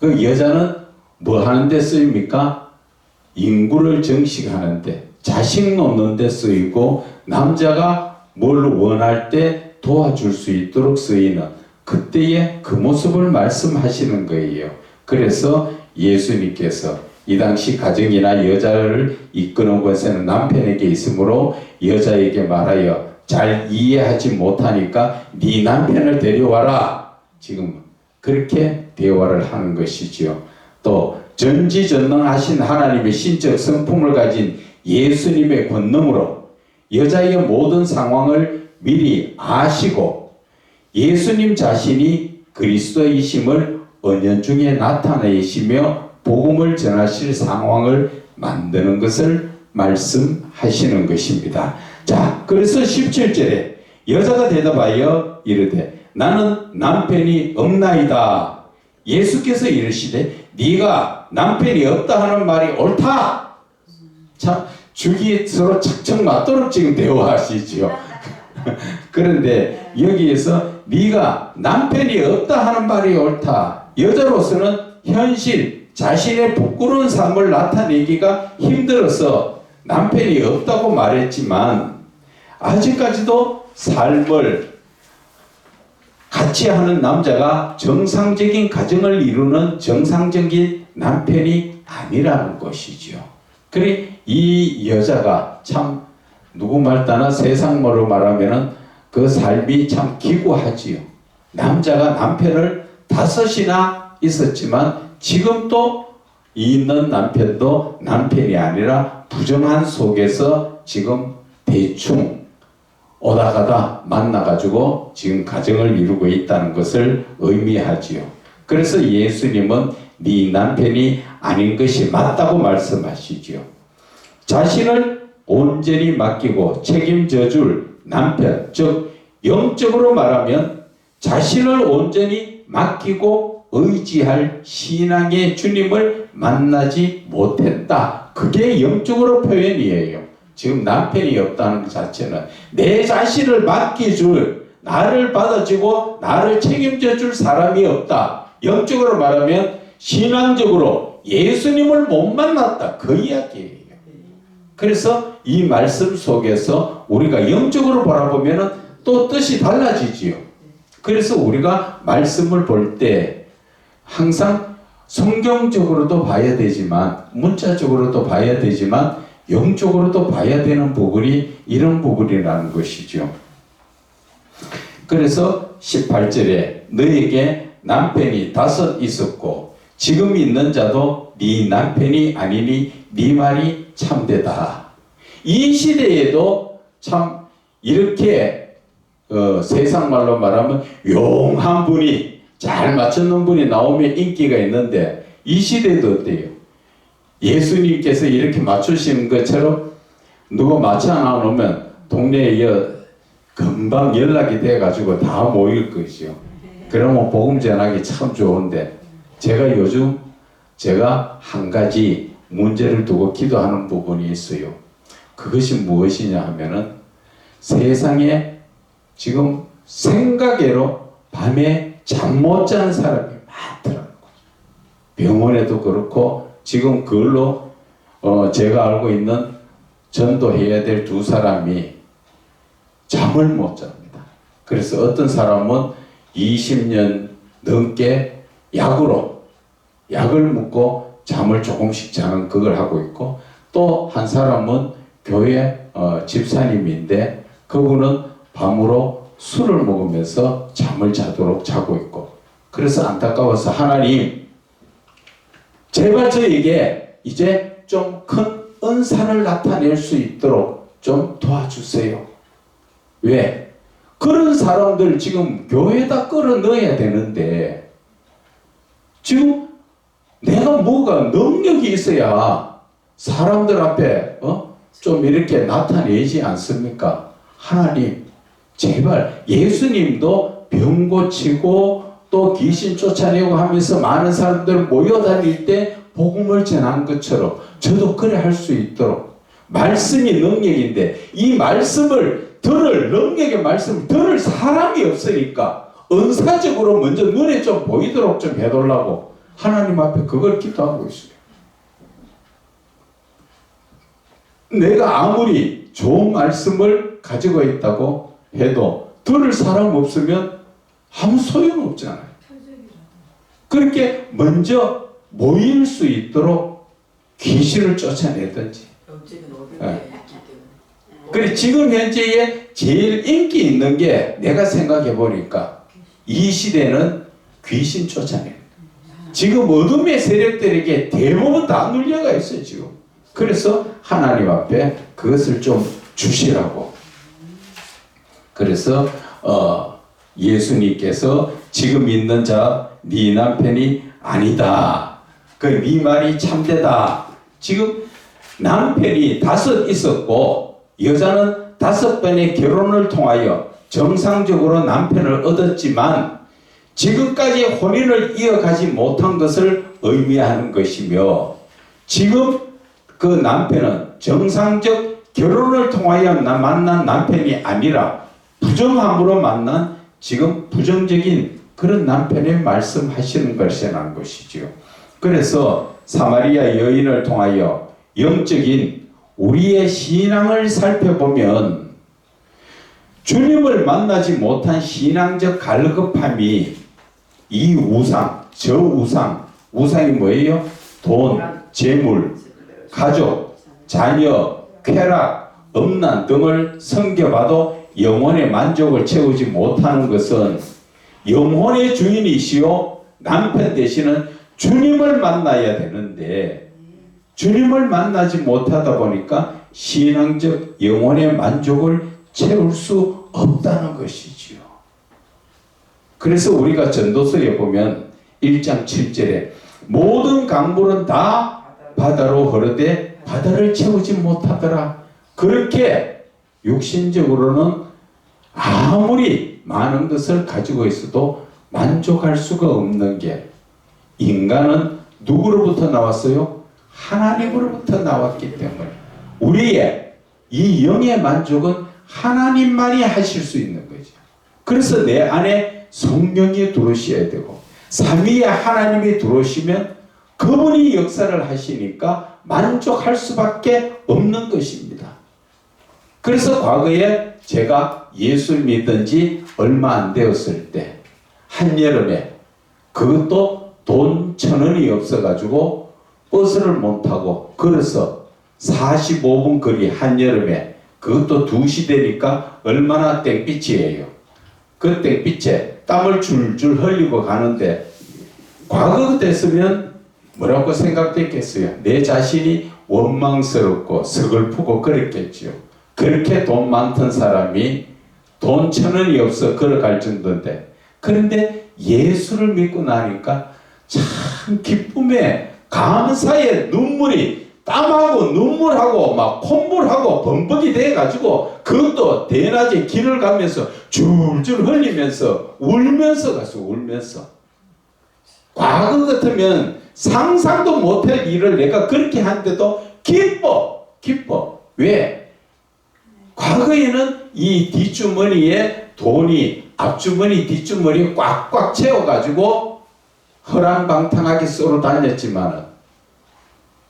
그 여자는 뭐 하는 데 쓰입니까? 인구를 정식하는데, 자식 놓는 데 쓰이고, 남자가 뭘 원할 때 도와줄 수 있도록 쓰이는 그때의 그 모습을 말씀하시는 거예요. 그래서 예수님께서 이 당시 가정이나 여자를 이끄는 권세는 남편에게 있으므로 여자에게 말하여 잘 이해하지 못하니까 네 남편을 데려와라. 지금 그렇게 대화를 하는 것이지요. 또 전지전능하신 하나님의 신적 성품을 가진 예수님의 권능으로 여자의 모든 상황을 미리 아시고 예수님 자신이 그리스도이심을 은연중에 나타내시며 복음을 전하실 상황을 만드는 것을 말씀하시는 것입니다. 자, 그래서 17절에 여자가 대답하여 이르되 나는 남편이 없나이다. 예수께서 이르시되 네가 남편이 없다 하는 말이 옳다. 참 죽이 서로 착착 맞도록 지금 대화하시지요. 그런데 여기에서 네가 남편이 없다 하는 말이 옳다. 여자로서는 현실 자신의 부끄러운 삶을 나타내기가 힘들어서 남편이 없다고 말했지만 아직까지도 삶을 같이 하는 남자가 정상적인 가정을 이루는 정상적인 남편이 아니라는 것이죠. 그래 이 여자가 참 누구 말 따나 세상으로 말하면은 그 삶이 참 기구하지요. 남자가 남편을 5이나 있었지만 지금 또 있는 남편도 남편이 아니라 부정한 속에서 지금 대충 오다 가다 만나가지고 지금 가정을 이루고 있다는 것을 의미하지요. 그래서 예수님은 네 남편이 아닌 것이 맞다고 말씀하시지요. 자신을 온전히 맡기고 책임져 줄 남편, 즉 영적으로 말하면 자신을 온전히 맡기고 의지할 신앙의 주님을 만나지 못했다. 그게 영적으로 표현이에요. 지금 남편이 없다는 것 자체는 내 자신을 맡겨줄, 나를 받아주고 나를 책임져 줄 사람이 없다. 영적으로 말하면 신앙적으로 예수님을 못 만났다. 그 이야기예요. 그래서 이 말씀 속에서 우리가 영적으로 바라보면 또 뜻이 달라지지요. 그래서 우리가 말씀을 볼 때 항상 성경적으로도 봐야 되지만 문자적으로도 봐야 되지만 영적으로도 봐야 되는 부분이 이런 부분이라는 것이죠. 그래서 18절에 너에게 남편이 5 있었고 지금 있는 자도 네 남편이 아니니 네 말이 참되다. 이 시대에도 참 이렇게 세상 말로 말하면 용한 분이 잘 맞추는 분이 나오면 인기가 있는데 이 시대도 어때요? 예수님께서 이렇게 맞추시는 것처럼 누가 맞춰 놓으면 동네에 금방 연락이 돼가지고 다 모일 것이요. 그러면 복음 전하기 참 좋은데 제가 한 가지 문제를 두고 기도하는 부분이 있어요. 그것이 무엇이냐 하면은 세상에 지금 생각외로 밤에 잠 못 자는 사람이 많더라고요. 병원에도 그렇고 지금 그걸로 제가 알고 있는 전도해야 될 2 사람이 잠을 못 잡니다. 그래서 어떤 사람은 20년 넘게 약을 먹고 잠을 조금씩 자는 그걸 하고 있고 또 한 사람은 교회 집사님인데 그분은 밤으로 술을 먹으면서 잠을 자도록 자고 있고 그래서 안타까워서 하나님 제발 저에게 이제 좀 큰 은사를 나타낼 수 있도록 좀 도와주세요. 왜? 그런 사람들 지금 교회에다 끌어 넣어야 되는데 지금 내가 뭐가 능력이 있어야 사람들 앞에 좀 이렇게 나타내지 않습니까? 하나님 제발 예수님도 병 고치고 또 귀신 쫓아내고 하면서 많은 사람들 모여다닐 때 복음을 전한 것처럼 저도 그래 할 수 있도록 말씀이 능력인데 이 말씀을 들을 능력의 말씀을 들을 사람이 없으니까 은사적으로 먼저 눈에 좀 보이도록 좀 해달라고 하나님 앞에 그걸 기도하고 있어요. 내가 아무리 좋은 말씀을 가지고 있다고 해도 들을 사람 없으면 아무 소용없잖아요. 그렇게 먼저 모일 수 있도록 귀신을 쫓아내든지. 그래 지금 현재에 제일 인기 있는 게 내가 생각해 보니까 이 시대는 귀신 쫓아내. 지금 어둠의 세력들에게 대부분 다 눌려가 있어요 지금. 그래서 하나님 앞에 그것을 좀 주시라고. 그래서 예수님께서 지금 있는 자 네 남편이 아니다. 그 네 말이 참되다. 지금 남편이 5 있었고 여자는 5번의 결혼을 통하여 정상적으로 남편을 얻었지만 지금까지 혼인을 이어가지 못한 것을 의미하는 것이며 지금 그 남편은 정상적 결혼을 통하여 만난 남편이 아니라 부정함으로 만난 지금 부정적인 그런 남편의 말씀하시는 것이라는 것이지요. 그래서 사마리아 여인을 통하여 영적인 우리의 신앙을 살펴보면 주님을 만나지 못한 신앙적 갈급함이 이 우상, 저 우상이 뭐예요? 돈, 재물, 가족, 자녀, 쾌락, 음란 등을 섬겨봐도 영혼의 만족을 채우지 못하는 것은 영혼의 주인이시오 남편 되시는 주님을 만나야 되는데 주님을 만나지 못하다 보니까 신앙적 영혼의 만족을 채울 수 없다는 것이지요. 그래서 우리가 전도서에 보면 1장 7절에 모든 강물은 다 바다로 흐르되 바다를 채우지 못하더라. 그렇게 육신적으로는 아무리 많은 것을 가지고 있어도 만족할 수가 없는 게 인간은 누구로부터 나왔어요? 하나님으로부터 나왔기 때문에 우리의 이 영의 만족은 하나님만이 하실 수 있는 거죠. 그래서 내 안에 성령이 들어오셔야 되고 삼위의 하나님이 들어오시면 그분이 역사를 하시니까 만족할 수밖에 없는 것입니다. 그래서 과거에 제가 예수를 믿은 지 얼마 안 되었을 때 한여름에 그것도 돈 1,000원이 없어가지고 버스를 못 타고 걸어서 45분 거리 한여름에 그것도 2시 되니까 얼마나 땡빛이에요. 그 땡빛에 땀을 줄줄 흘리고 가는데 과거 됐으면 뭐라고 생각됐겠어요? 내 자신이 원망스럽고 서글프고 그랬겠지요. 그렇게 돈 많던 사람이 돈 1,000원이 없어 걸어갈 정도인데 그런데 예수를 믿고 나니까 참 기쁨에 감사의 눈물이 땀하고 눈물하고 막 콧물하고 범벅이 돼가지고 그것도 대낮에 길을 가면서 줄줄 흘리면서 울면서 갔어. 울면서. 과거 같으면 상상도 못할 일을 내가 그렇게 하는데도 기뻐. 왜? 과거에는 이 뒷주머니에 돈이 앞주머니 뒷주머니 꽉꽉 채워가지고 허랑방탕하게 쏘러 다녔지만은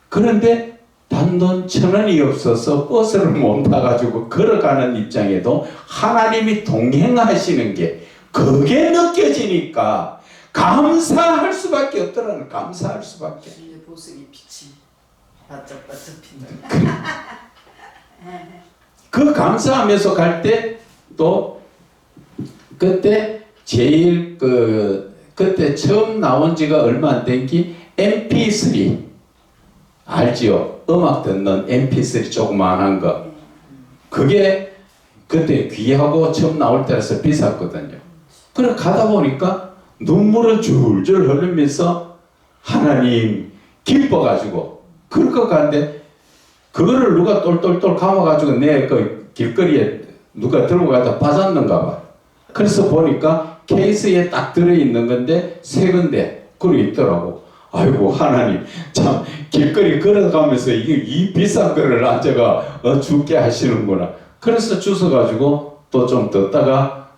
그런데 단돈 1,000원이 없어서 버스를 못 타가지고 걸어가는 입장에도 하나님이 동행하시는 게 그게 느껴지니까 감사할 수밖에 없더라는. 감사할 수밖에. 이제 보석이 빛이 반짝반짝 핀다. 그 감사하면서 갈 때 또 그때 제일 그때 처음 나온 지가 얼마 안 된 게 MP3 알지요? 음악 듣는 MP3 조그만한 거. 그게 그때 귀하고 처음 나올 때라서 비쌌거든요. 그래 가다 보니까 눈물을 줄줄 흘리면서 하나님 기뻐가지고 그럴 가는데 그거를 누가 똘똘똘 감아가지고 내 그 길거리에 누가 들고 가다 빠졌는가 봐. 그래서 보니까 케이스에 딱 들어있는 건데 새 건데 그러고 있더라고. 아이고 하나님 참 길거리 걸어가면서 이 비싼 거를 앉아가 죽게 하시는구나. 그래서 주워가지고 또 좀 듣다가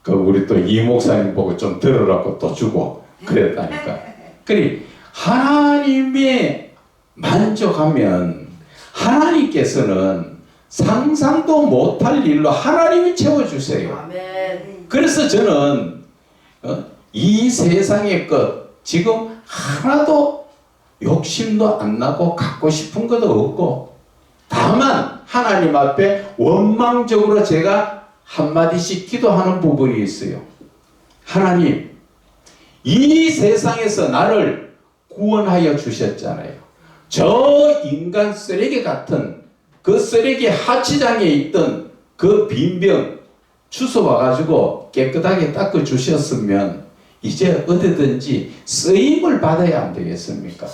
그 우리 또 이 목사님 보고 좀 들으라고 또 주고 그랬다니까. 그리 하나님이 만족하면 하나님께서는 상상도 못할 일로 하나님이 채워주세요. 아멘. 그래서 저는 이 세상의 것 지금 하나도 욕심도 안 나고 갖고 싶은 것도 없고 다만 하나님 앞에 원망적으로 제가 한마디씩 기도하는 부분이 있어요. 하나님, 이 세상에서 나를 구원하여 주셨잖아요. 저 인간 쓰레기 같은 그 쓰레기 하치장에 있던 그 빈병 주워와가지고 깨끗하게 닦아 주셨으면 이제 어디든지 쓰임을 받아야 안 되겠습니까?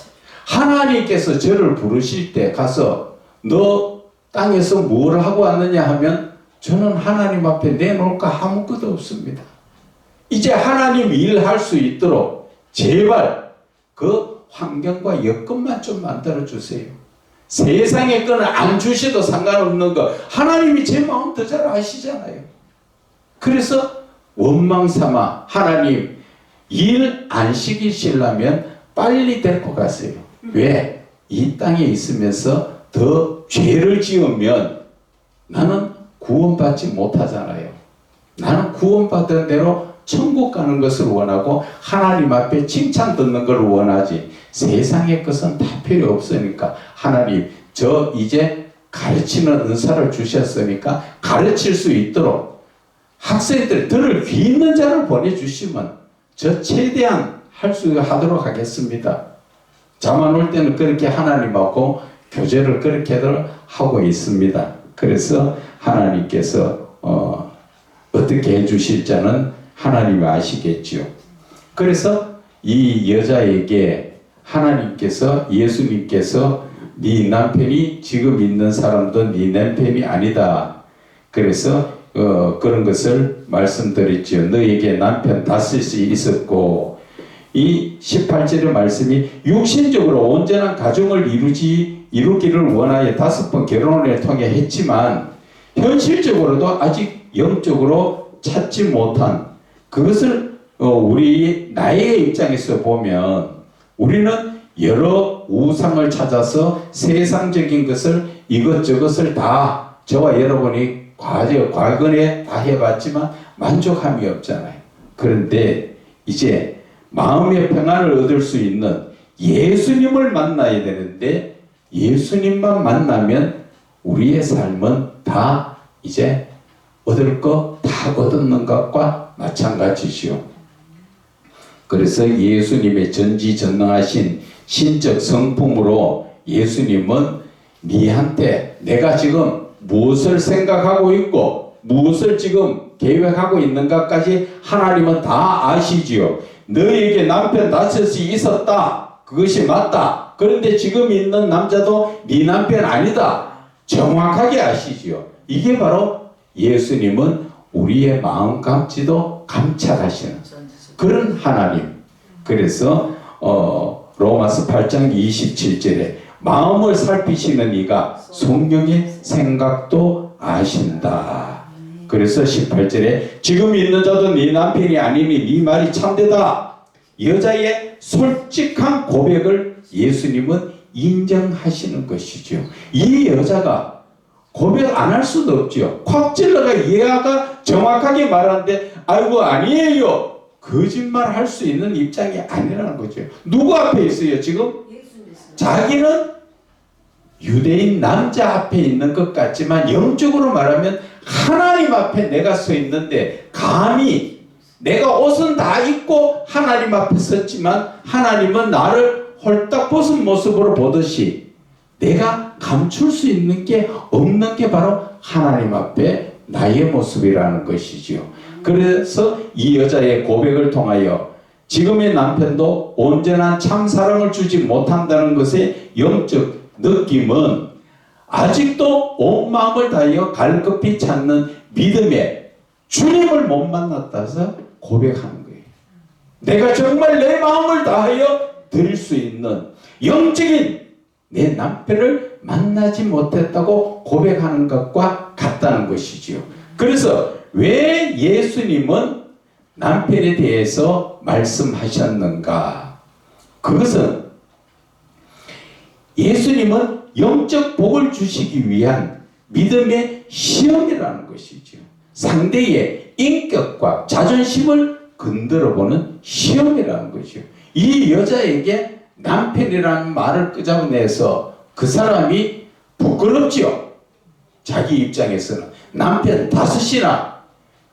하나님께서 저를 부르실 때 가서 너 땅에서 뭘 하고 왔느냐 하면 저는 하나님 앞에 내놓을 거 아무것도 없습니다. 이제 하나님 일할 수 있도록 제발 그 환경과 여건만 좀 만들어 주세요. 세상의 거는 안 주셔도 상관없는 거 하나님이 제 마음 더 잘 아시잖아요. 그래서 원망 삼아 하나님 일 안 시키시려면 빨리 데리고 가세요. 왜? 이 땅에 있으면서 더 죄를 지으면 나는 구원받지 못하잖아요. 나는 구원받은 대로 천국 가는 것을 원하고 하나님 앞에 칭찬 듣는 걸 원하지 세상의 것은 다 필요 없으니까 하나님 저 이제 가르치는 은사를 주셨으니까 가르칠 수 있도록 학생들 들을 귀 있는 자를 보내주시면 저 최대한 할 수 하도록 하겠습니다. 잠안 올 때는 그렇게 하나님하고 교제를 그렇게들 하고 있습니다. 그래서 하나님께서 어떻게 해주실 자는 하나님이 아시겠지요. 그래서 이 여자에게 하나님께서 예수님께서 네 남편이 지금 있는 사람도 네 남편이 아니다. 그래서 그런 것을 말씀드렸지요. 너에게 남편 5이 있었고 이 18절의 말씀이 육신적으로 온전한 가정을 이루기를 원하여 5번 결혼을 통해 했지만 현실적으로도 아직 영적으로 찾지 못한 그것을 나의 입장에서 보면 우리는 여러 우상을 찾아서 세상적인 것을 이것저것을 다 저와 여러분이 과거에 다 해봤지만 만족함이 없잖아요. 그런데 이제 마음의 평안을 얻을 수 있는 예수님을 만나야 되는데 예수님만 만나면 우리의 삶은 다 이제 얻을 거 다 얻는 것과 마찬가지시오. 그래서 예수님의 전지전능하신 신적 성품으로 예수님은 니한테 내가 지금 무엇을 생각하고 있고 무엇을 지금 계획하고 있는가까지 하나님은 다 아시지요. 너에게 남편 다섯이 있었다. 그것이 맞다. 그런데 지금 있는 남자도 네 남편 아니다. 정확하게 아시지요. 이게 바로 예수님은 우리의 마음감지도 감찰하시는 그런 하나님. 그래서 로마서 8장 27절에 마음을 살피시는 이가 성령의 생각도 아신다. 그래서 18절에 지금 있는 자도 네 남편이 아니니 네 말이 참되다. 여자의 솔직한 고백을 예수님은 인정하시는 것이죠. 이 여자가 고백 안 할 수도 없죠. 콱 찔러가 얘가 정확하게 말하는데 아이고 아니에요. 거짓말 할 수 있는 입장이 아니라는 거죠. 누구 앞에 있어요 지금? 자기는 유대인 남자 앞에 있는 것 같지만 영적으로 말하면 하나님 앞에 내가 서 있는데 감히 내가 옷은 다 입고 하나님 앞에 섰지만 하나님은 나를 홀딱 벗은 모습으로 보듯이 내가 감출 수 있는 게 없는 게 바로 하나님 앞에 나의 모습이라는 것이지요. 그래서 이 여자의 고백을 통하여 지금의 남편도 온전한 참 사랑을 주지 못한다는 것의 영적 느낌은 아직도 온 마음을 다하여 갈급히 찾는 믿음의 주님을 못 만났다서 고백하는 거예요. 내가 정말 내 마음을 다하여 드릴 수 있는 영적인 내 남편을 만나지 못했다고 고백하는 것과 같다는 것이지요. 그래서 왜 예수님은 남편에 대해서 말씀하셨는가? 그것은 예수님은 영적 복을 주시기 위한 믿음의 시험이라는 것이죠. 상대의 인격과 자존심을 건드려보는 시험이라는 것이죠. 이 여자에게 남편이라는 말을 끄집어내서 그 사람이 부끄럽지요. 자기 입장에서는 남편 다섯이나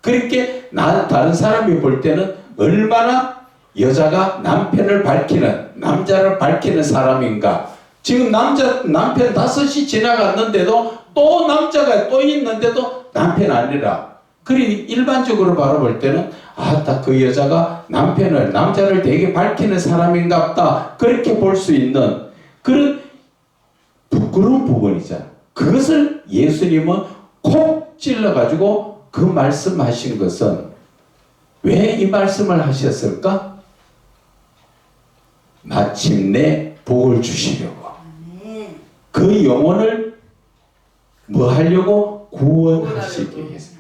그렇게 다른 사람이 볼 때는 얼마나 여자가 남편을 밝히는 남자를 밝히는 사람인가. 지금 남편 다섯이 지나갔는데도 또 남자가 또 있는데도 남편 아니라. 그리 일반적으로 바라볼 때는 딱 그 여자가 남자를 되게 밝히는 사람인갑다. 그렇게 볼 수 있는 그런 부끄러운 부분이잖아. 그것을 예수님은 콕 찔러가지고 그 말씀하신 것은 왜 이 말씀을 하셨을까? 마침내 복을 주시려고. 그 영혼을 뭐 하려고? 구원하시기 위해서.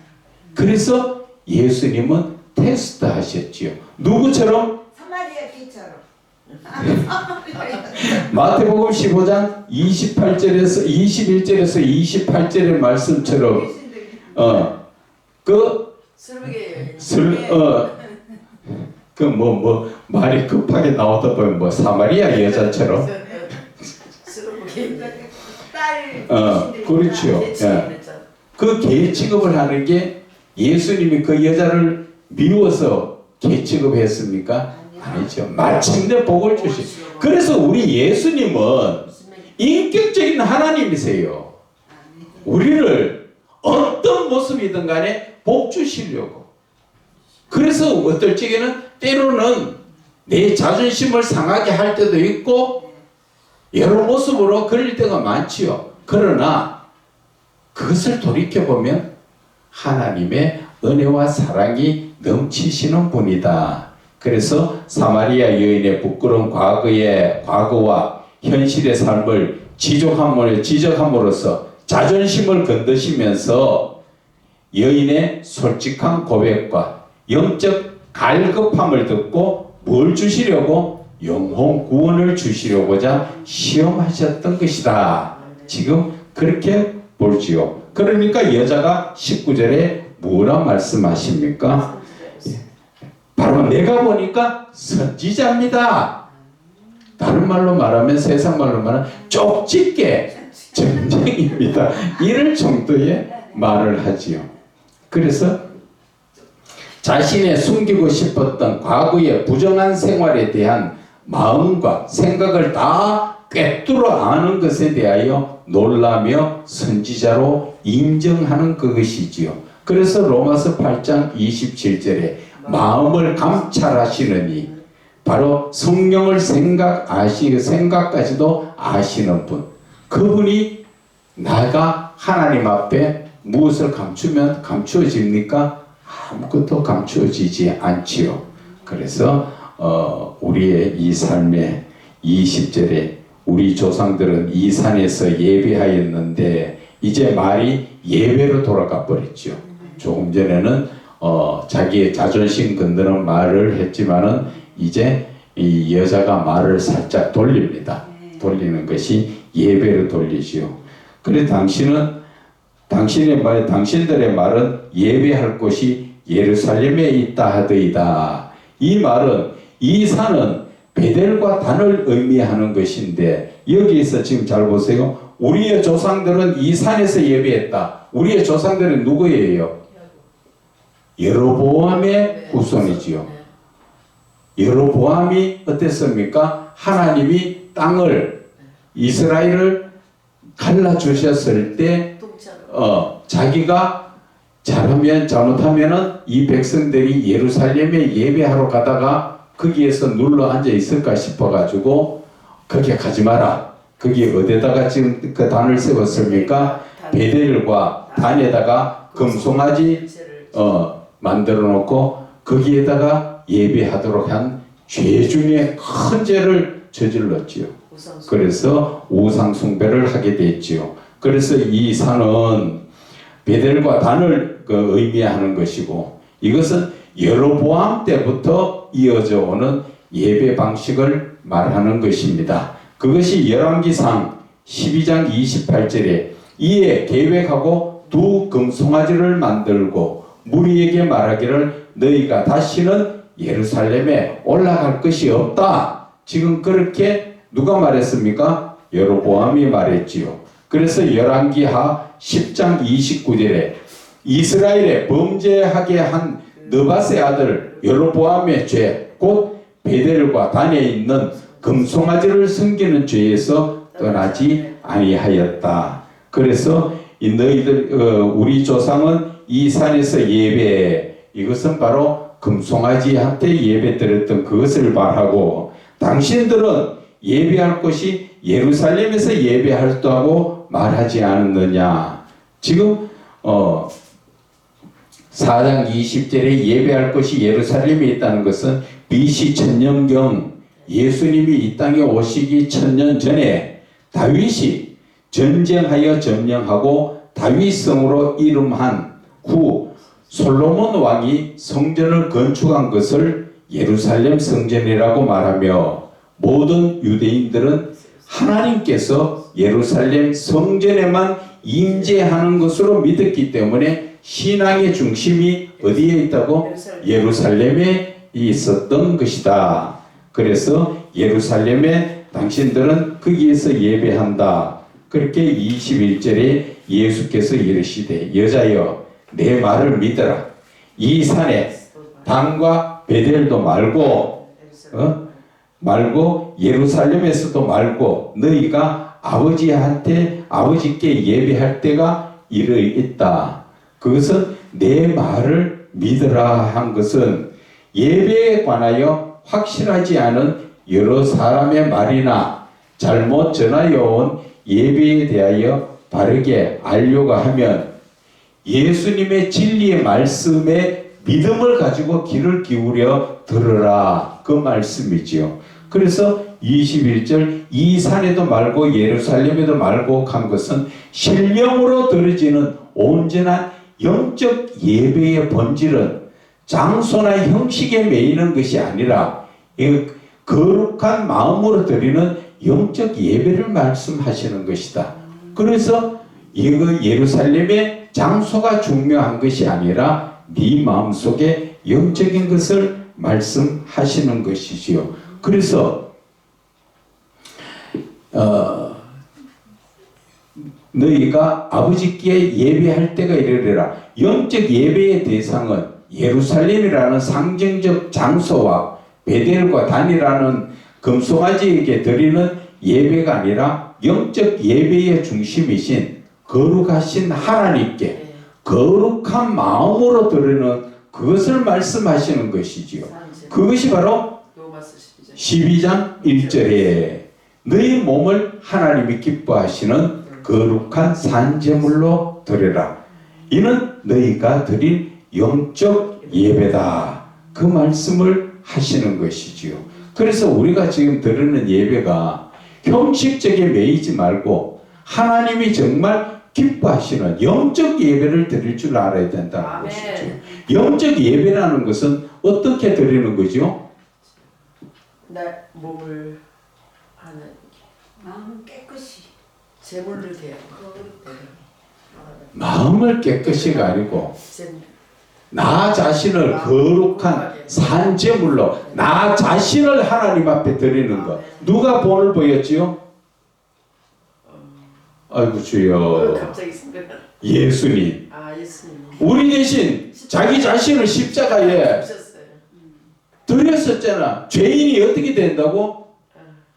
그래서 예수님은 테스트 하셨지요. 누구처럼? 사마리아 귀처럼. 마태복음 15장 28절에서 21절에서 28절의 말씀처럼 말이 급하게 나오다 보면 사마리아 여자처럼 그렇죠. 그 개 취급을 하는 게 예수님이 그 여자를 미워서 개 취급했습니까? 아니죠. 마침내 복을 주시. 그래서 우리 예수님은 인격적인 하나님이세요. 우리를 어떤 모습이든 간에 복 주시려고. 그래서 어떨 적에는 때로는 내 자존심을 상하게 할 때도 있고 여러 모습으로 그럴 때가 많지요. 그러나 그것을 돌이켜보면 하나님의 은혜와 사랑이 넘치시는 분이다. 그래서 사마리아 여인의 부끄러운 과거와 현실의 삶을 지적함으로써 자존심을 건드시면서 여인의 솔직한 고백과 영적 갈급함을 듣고 뭘 주시려고? 영혼 구원을 주시려고자 시험하셨던 것이다. 지금 그렇게 볼지요. 그러니까 여자가 19절에 뭐라 말씀하십니까? 바로 내가 보니까 선지자입니다. 다른 말로 말하면, 세상 말로 말하면 쪽집게 점쟁입니다. 이럴 정도의 말을 하지요. 그래서 자신의 숨기고 싶었던 과거의 부정한 생활에 대한 마음과 생각을 다 꿰뚫어 아는 것에 대하여 놀라며 선지자로 인정하는 그것이지요. 그래서 로마서 8장 27절에 마음을 감찰하시느니 바로 성령을 생각까지도 아시는 분, 그분이 나가 하나님 앞에 무엇을 감추면 감추어집니까? 아무것도 감추어지지 않지요. 그래서 우리의 이 삶의 20절에 우리 조상들은 이 산에서 예배하였는데 이제 말이 예배로 돌아가 버렸죠. 조금 전에는 자기의 자존심 건드는 말을 했지만은 이제 이 여자가 말을 살짝 돌립니다. 돌리는 것이 예배로 돌리지요. 그래 당신들의 말은 예배할 곳이 예루살렘에 있다 하더이다. 이 말은 이 산은 베델과 단을 의미하는 것인데 여기에서 지금 잘 보세요. 우리의 조상들은 이 산에서 예배했다. 우리의 조상들은 누구예요? 예로보암의 후손이지요. 예로보암이 어땠습니까? 하나님이 땅을 이스라엘을 갈라주셨을 때 자기가 잘못하면은 이 백성들이 예루살렘에 예배하러 가다가 거기에서 눌러 앉아 있을까 싶어가지고 거기에 가지 마라. 거기 어디다가 지금 그 단을 세웠습니까? 베델과 단에다가 금송아지 만들어 놓고 거기에다가 예배하도록 한 죄 중에 큰 죄를 저질렀지요. 그래서 우상 숭배를 하게 됐지요. 그래서 이 산은 베델과 단을 의미하는 것이고 이것은 여로보암 때부터 이어져 오는 예배 방식을 말하는 것입니다. 그것이 열왕기상 12장 28절에 이에 계획하고 두 금송아지를 만들고 무리에게 말하기를 너희가 다시는 예루살렘에 올라갈 것이 없다. 지금 그렇게 누가 말했습니까? 여로보암이 말했지요. 그래서 열왕기하 10장 29절에 이스라엘에 범죄하게 한 느밧의 아들 여로보암의 죄, 곧 베델과 단에 있는 금송아지를 섬기는 죄에서 떠나지 아니하였다. 그래서 우리 조상은 이 산에서 예배해, 이것은 바로 금송아지한테 예배 드렸던 그것을 말하고 당신들은 예배할 곳이 예루살렘에서 예배하였다고 말하지 않았느냐. 지금 4장 20절에 예배할 곳이 예루살렘에 있다는 것은 BC 1000년경 예수님이 이 땅에 오시기 1000년 전에 다윗이 전쟁하여 점령하고 다윗성으로 이름한 후 솔로몬 왕이 성전을 건축한 것을 예루살렘 성전이라고 말하며 모든 유대인들은 하나님께서 예루살렘 성전에만 임재하는 것으로 믿었기 때문에 신앙의 중심이 어디에 있다고? 예루살렘에 있었던 것이다. 그래서 예루살렘에 당신들은 거기에서 예배한다. 그렇게 21절에 예수께서 이르시되 여자여 내 말을 믿어라. 이 산에 단과 베델도 말고 예루살렘에서도 말고 너희가 아버지께 예배할 때가 이르있다. 그것은 내 말을 믿으라 한 것은 예배에 관하여 확실하지 않은 여러 사람의 말이나 잘못 전하여 온 예배에 대하여 바르게 알려고 하면 예수님의 진리의 말씀에 믿음을 가지고 귀를 기울여 들으라. 그 말씀이지요. 그래서 21절 이 산에도 말고 예루살렘에도 말고 한 것은 신령으로 드려지는 온전한 영적 예배의 본질은 장소나 형식에 매이는 것이 아니라 거룩한 마음으로 드리는 영적 예배를 말씀하시는 것이다. 그래서 이거 예루살렘의 장소가 중요한 것이 아니라 네 마음속에 영적인 것을 말씀하시는 것이지요. 그래서 너희가 아버지께 예배할 때가 이르리라. 영적 예배의 대상은 예루살렘이라는 상징적 장소와 베델과 단이라는 금송아지에게 드리는 예배가 아니라 영적 예배의 중심이신 거룩하신 하나님께 거룩한 마음으로 드리는 그것을 말씀하시는 것이지요. 그것이 바로 로마서 12장 12장 1절에 너희 몸을 하나님이 기뻐하시는 거룩한 산제물로 드려라. 이는 너희가 드린 영적 예배다. 그 말씀을 하시는 것이지요. 그래서 우리가 지금 드리는 예배가 형식적에 매이지 말고 하나님이 정말 기뻐하시는 영적 예배를 드릴 줄 알아야 된다는 아멘. 것이죠. 영적 예배라는 것은 어떻게 드리는 거죠? 내 몸을 하는 마음 깨끗이 제물로 대하고 마음을 깨끗이가 아니고 제물. 나 자신을 거룩한 산제물로 나 자신을 하나님 앞에 드리는 것. 누가 본을 보였지요? 아이고 주여, 갑자기 생각나. 예수님. 아 예수님. 우리 대신 자기 자신을 십자가에 오셨어요. 드렸었잖아. 죄인이 어떻게 된다고?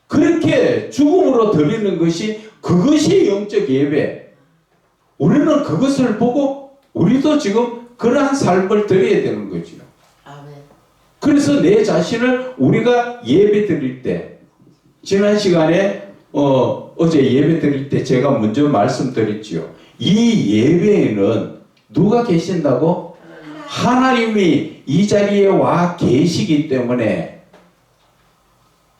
그렇게 죽음으로 드리는 것이 그것이 영적 예배. 우리는 그것을 보고 우리도 지금 그러한 삶을 드려야 되는 거죠. 아멘. 그래서 내 자신을 우리가 예배 드릴 때 지난 시간에 어제 예배 드릴 때 제가 먼저 말씀드렸지요. 이 예배에는 누가 계신다고? 하나님이 이 자리에 와 계시기 때문에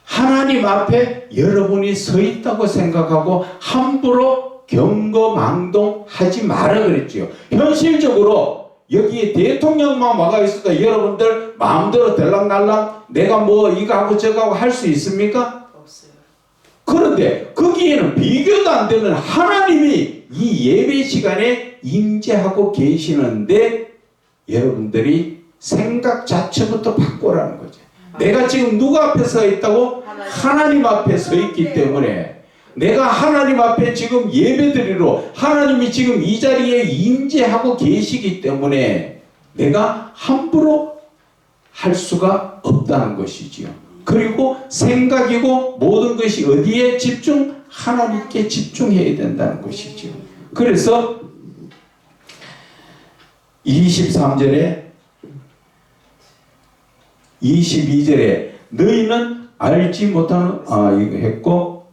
하나님 앞에 여러분이 서 있다고 생각하고 함부로 경거망동하지 마라 그랬지요. 현실적으로 여기 대통령만 와가 있어도 여러분들 마음대로 들락날락 내가 뭐 이거 하고 저거 하고 할 수 있습니까? 없어요. 그런데 거기에는 비교도 안 되는 하나님이 이 예배 시간에 임재하고 계시는데 여러분들이 생각 자체부터 바꾸라는 거죠. 내가 지금 누구 앞에 서 있다고? 하나님 앞에 서 있기 때문에 내가 하나님 앞에 지금 예배드리러 하나님이 지금 이 자리에 임재하고 계시기 때문에 내가 함부로 할 수가 없다는 것이지요. 그리고 생각이고 모든 것이 어디에 집중? 하나님께 집중해야 된다는 것이지요. 그래서 23절에 22절에 너희는 알지 못하는 이거 했고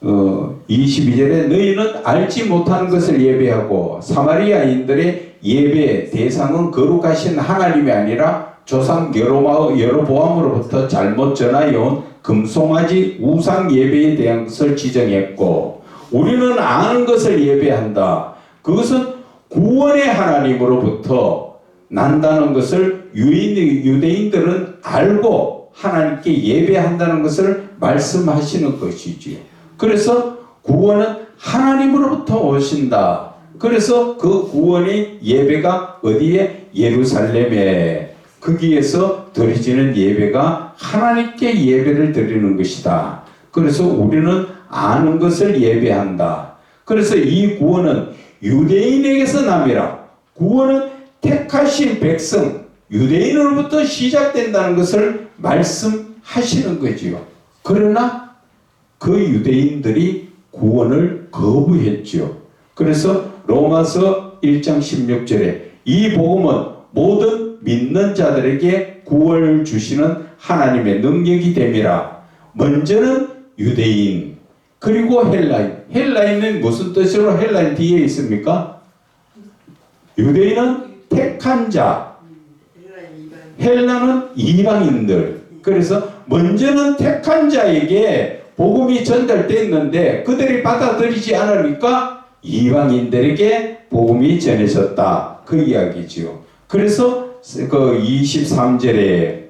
22절에 너희는 알지 못하는 것을 예배하고 사마리아인들의 예배 대상은 거룩하신 하나님이 아니라 조상 여로보암으로부터 잘못 전하여온 금송아지 우상 예배에 대한 것을 지정했고 우리는 아는 것을 예배한다. 그것은 구원의 하나님으로부터 난다는 것을 유대인들은 알고 하나님께 예배한다는 것을 말씀하시는 것이지요. 그래서 구원은 하나님으로부터 오신다. 그래서 그 구원의 예배가 어디에? 예루살렘에. 거기에서 드려지는 예배가 하나님께 예배를 드리는 것이다. 그래서 우리는 아는 것을 예배한다. 그래서 이 구원은 유대인에게서 남이라. 구원은 택하신 백성, 유대인으로부터 시작된다는 것을 말씀하시는 거지요. 그러나 그 유대인들이 구원을 거부했지요. 그래서 로마서 1장 16절에 이 복음은 모든 믿는 자들에게 구원을 주시는 하나님의 능력이 됨이라. 먼저는 유대인, 그리고 헬라인. 헬라인은 무슨 뜻으로 헬라인 뒤에 있습니까? 유대인은 택한 자, 헬라는 이방인들. 그래서 먼저는 택한 자에게 복음이 전달됐는데 그들이 받아들이지 않으니까 이방인들에게 복음이 전해졌다. 그 이야기지요. 그래서 그 23절에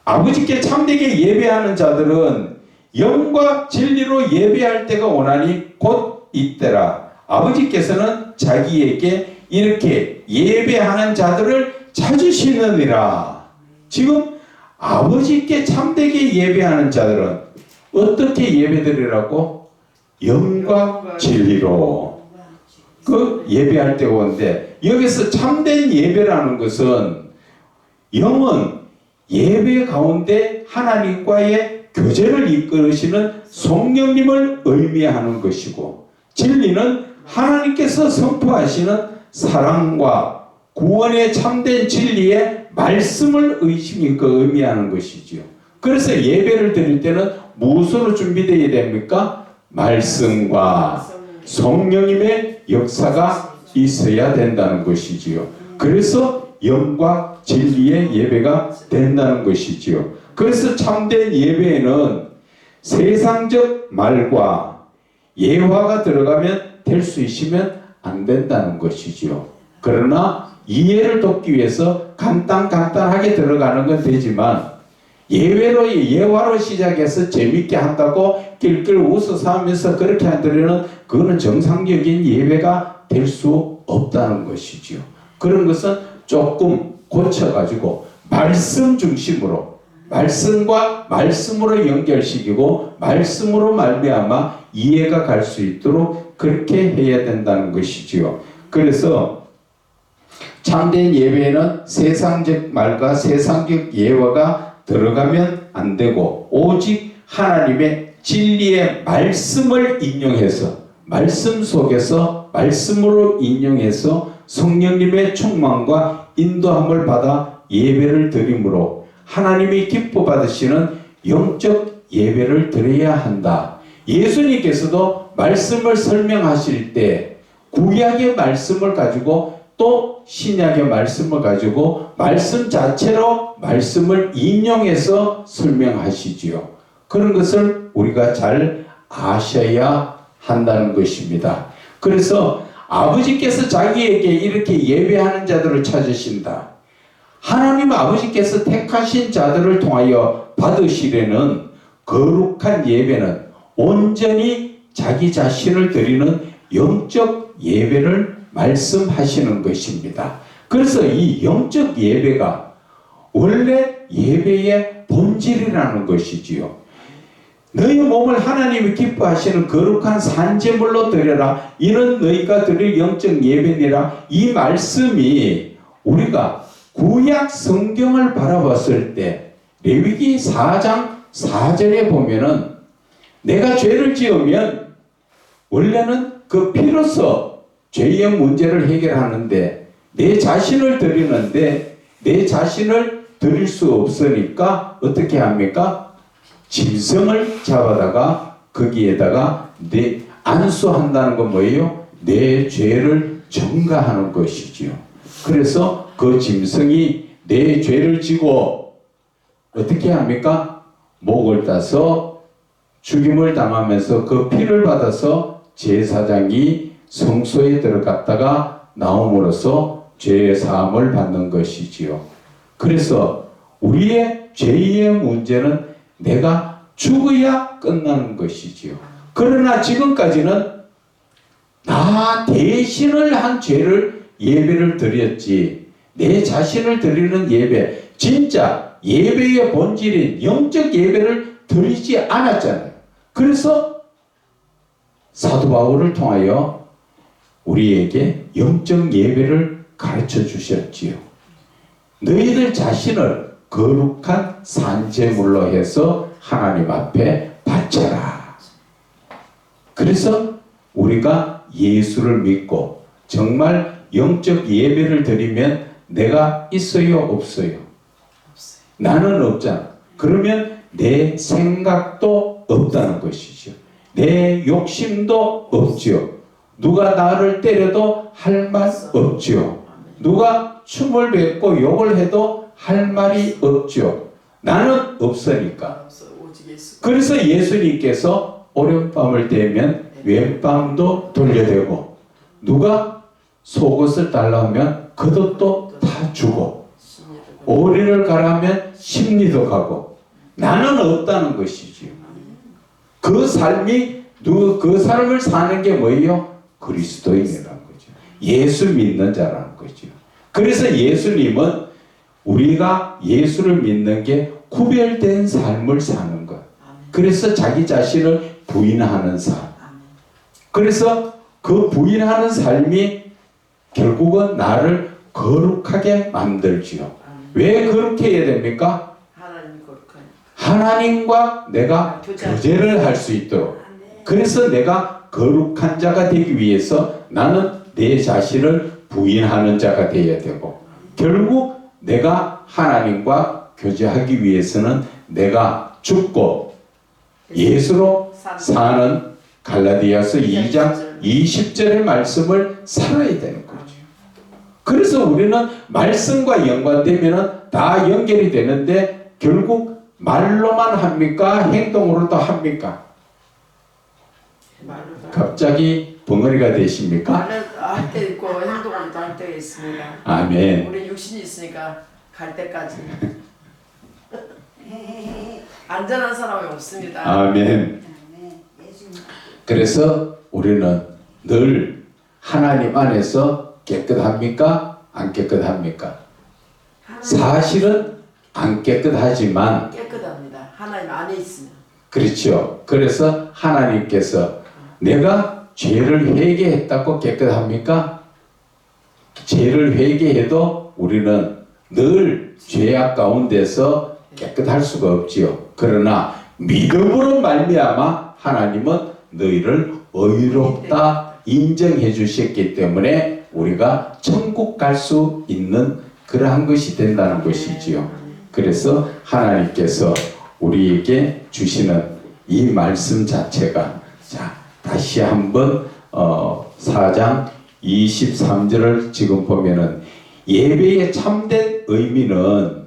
아버지께 참되게 예배하는 자들은 영과 진리로 예배할 때가 오나니 곧 이때라. 아버지께서는 자기에게 이렇게 예배하는 자들을 찾으시느니라. 지금 아버지께 참되게 예배하는 자들은 어떻게 예배드리라고? 영과 진리로 그 예배할 때가 오는데, 여기서 참된 예배라는 것은 영은 예배 가운데 하나님과의 교제를 이끌으시는 성령님을 의미하는 것이고, 진리는 하나님께서 선포하시는 사랑과 구원의 참된 진리의 말씀을 의미하는 것이지요. 그래서 예배를 드릴 때는 무엇으로 준비되어야 됩니까? 말씀과 성령님의 역사가 있어야 된다는 것이지요. 그래서 영과 진리의 예배가 된다는 것이지요. 그래서 참된 예배에는 세상적 말과 예화가 들어가면 될 수 있으면 안 된다는 것이지요. 그러나 이해를 돕기 위해서 간단하게 들어가는 건 되지만, 예화로 시작해서 재밌게 한다고 낄낄 웃어서 하면서 그렇게 하더라는 그거는 정상적인 예배가 될 수 없다는 것이지요. 그런 것은 조금 고쳐가지고 말씀 중심으로, 말씀과 말씀으로 연결시키고 말씀으로 말미암아 이해가 갈 수 있도록 그렇게 해야 된다는 것이지요. 그래서 참된 예배에는 세상적 말과 세상적 예화가 들어가면 안 되고, 오직 하나님의 진리의 말씀을 인용해서, 말씀 속에서 말씀으로 인용해서 성령님의 충만과 인도함을 받아 예배를 드림으로 하나님이 기뻐 받으시는 영적 예배를 드려야 한다. 예수님께서도 말씀을 설명하실 때 구약의 말씀을 가지고 또 신약의 말씀을 가지고 말씀 자체로 말씀을 인용해서 설명하시지요. 그런 것을 우리가 잘 아셔야 한다는 것입니다. 그래서 아버지께서 자기에게 이렇게 예배하는 자들을 찾으신다. 하나님 아버지께서 택하신 자들을 통하여 받으시려는 거룩한 예배는 온전히 자기 자신을 드리는 영적 예배를 말씀하시는 것입니다. 그래서 이 영적 예배가 원래 예배의 본질이라는 것이지요. 너희 몸을 하나님이 기뻐하시는 거룩한 산제물로 드려라. 이는 너희가 드릴 영적 예배니라. 이 말씀이 우리가 구약 성경을 바라봤을 때 레위기 4장 4절에 보면은 내가 죄를 지으면 원래는 그 피로서 죄의 문제를 해결하는데 내 자신을 드리는데 내 자신을 드릴 수 없으니까 어떻게 합니까? 짐승을 잡아다가 거기에다가 안수한다는 건 뭐예요? 내 죄를 전가하는 것이지요. 그래서 그 짐승이 내 죄를 지고 어떻게 합니까? 목을 따서 죽임을 당하면서 그 피를 받아서 제사장이 성소에 들어갔다가 나옴으로써 죄의 사함을 받는 것이지요. 그래서 우리의 죄의 문제는 내가 죽어야 끝나는 것이지요. 그러나 지금까지는 나 대신을 한 죄를 예배를 드렸지, 내 자신을 드리는 예배, 진짜 예배의 본질인 영적 예배를 드리지 않았잖아요. 그래서 사도 바울을 통하여 우리에게 영적 예배를 가르쳐 주셨지요. 너희들 자신을 거룩한 산제물로 해서 하나님 앞에 바쳐라. 그래서 우리가 예수를 믿고 정말 영적 예배를 드리면 내가 있어요, 없어요? 나는 없잖아. 그러면 내 생각도 없다는 것이죠. 내 욕심도 없죠. 누가 나를 때려도 할 말 없죠. 누가 춤을 뱉고 욕을 해도 할 말이 없죠. 나는 없으니까. 그래서 예수님께서 오른밤을 대면 왼밤도 돌려대고, 누가 속옷을 달라 하면 겉옷도 다 주고, 오리를 가라면 심리도 가고 나는 없다는 것이지요. 그 삶이 그 삶을 사는 게 뭐예요? 그리스도인이라는 거죠. 예수 믿는 자라는 거죠. 그래서 예수님은 우리가 예수를 믿는 게 구별된 삶을 사는 것. 그래서 자기 자신을 부인하는 삶. 그래서 그 부인하는 삶이 결국은 나를 거룩하게 만들지요. 왜 그렇게 해야 됩니까? 하나님 거룩하니. 하나님과 내가 교제를 할 수 있도록. 그래서 내가 거룩한 자가 되기 위해서 나는 내 자신을 부인하는 자가 되어야 되고, 결국 내가 하나님과 교제하기 위해서는 내가 죽고 예수로 사는 갈라디아서 2장 20절의 말씀을 살아야 되는 거죠. 그래서 우리는 말씀과 연관되면 다 연결이 되는데 결국 말로만 합니까? 행동으로도 합니까? 갑자기 벙어리가 되십니까? 말을 할 때 있고 행동으로도 할 때가 있습니다. 아멘. 우리 육신이 있으니까 갈 때까지 안전한 사람이 없습니다. 아멘. 그래서 우리는 늘 하나님 안에서 깨끗합니까? 안 깨끗합니까? 사실은 안 깨끗하지만 깨끗합니다. 하나님 안에 있으면. 그렇죠. 그래서 하나님께서 내가 죄를 회개했다고 깨끗합니까? 죄를 회개해도 우리는 늘 죄악 가운데서 깨끗할 수가 없지요. 그러나 믿음으로 말미암아 하나님은 너희를 의롭다 인정해 주셨기 때문에 우리가 천국 갈 수 있는 그러한 것이 된다는 것이지요. 그래서 하나님께서 우리에게 주시는 이 말씀 자체가, 자 다시 한번 4장 23절을 지금 보면은, 예배의 참된 의미는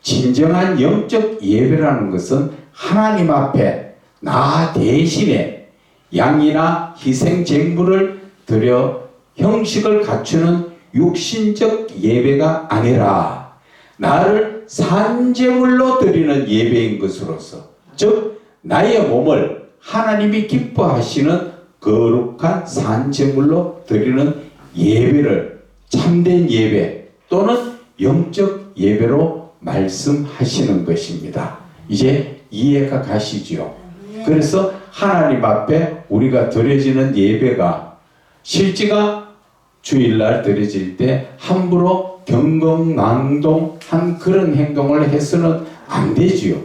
진정한 영적 예배라는 것은 하나님 앞에 나 대신에 양이나 희생 제물을 드려 형식을 갖추는 육신적 예배가 아니라 나를 산제물로 드리는 예배인 것으로서, 즉 나의 몸을 하나님이 기뻐하시는 거룩한 산제물로 드리는 예배를 참된 예배 또는 영적 예배로 말씀하시는 것입니다. 이제 이해가 가시지요. 그래서 하나님 앞에 우리가 드려지는 예배가 실제가 주일날 드려질 때 함부로 경건낭동한 그런 행동을 해서는 안 되지요.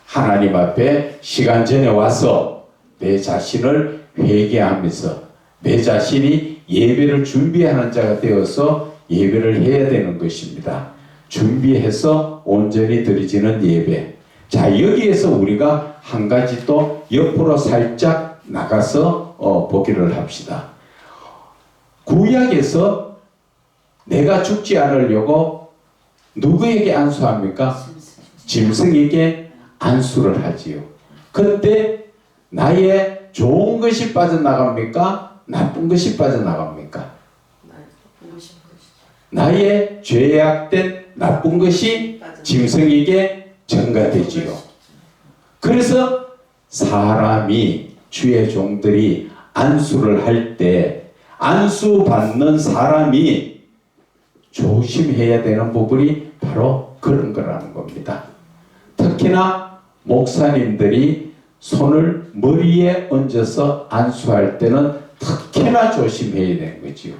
하나님 앞에 시간 전에 와서 내 자신을 회개하면서 내 자신이 예배를 준비하는 자가 되어서 예배를 해야 되는 것입니다. 준비해서 온전히 드려지는 예배. 자, 여기에서 우리가 한 가지 또 옆으로 살짝 나가서 보기를 합시다. 구약에서 내가 죽지 않으려고 누구에게 안수합니까? 짐승에게 안수를 하지요. 그때 나의 좋은 것이 빠져나갑니까? 나쁜 것이 빠져나갑니까? 나의 죄악된 나쁜 것이 짐승에게 전가되지요. 그래서 사람이, 주의 종들이 안수를 할 때 안수 받는 사람이 조심해야 되는 부분이 바로 그런 거라는 겁니다. 특히나 목사님들이 손을 머리에 얹어서 안수할 때는 특히나 조심해야 되는 거지요.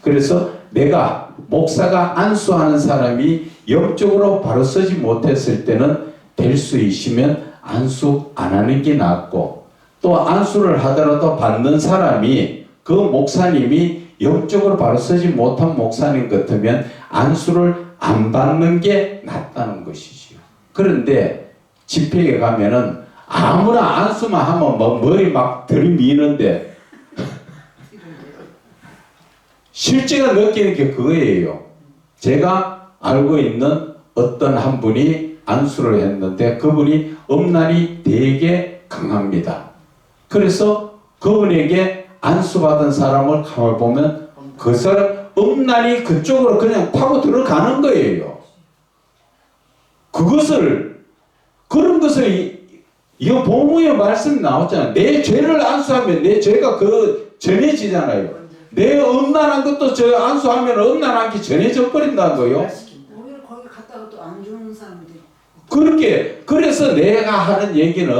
그래서 내가 목사가 안수하는 사람이 영적으로 바로 서지 못했을 때는 될 수 있으면 안수 안 하는 게 낫고, 또 안수를 하더라도 받는 사람이 그 목사님이 영적으로 바로 서지 못한 목사님 같으면 안수를 안 받는 게 낫다는 것이지요. 그런데 집회에 가면은 아무나 안수만 하면 뭐 머리 막 들이미는데 실제가 느끼는 게 그거예요. 제가 알고 있는 어떤 한 분이 안수를 했는데 그분이 음란이 되게 강합니다. 그래서 그분에게 안수받은 사람을 가만히 보면 그 사람 음란이 그쪽으로 그냥 타고 들어가는 거예요. 그런 것을 이거 복음의 말씀 나왔잖아. 내 죄를 안수하면 내 죄가 전해지잖아요. 내 음란한 것도 저 안수하면 음란한 게 전해져 버린다는 거요. 오히려 거기 갔다가 또 안 좋은 사람들이 그래서 내가 하는 얘기는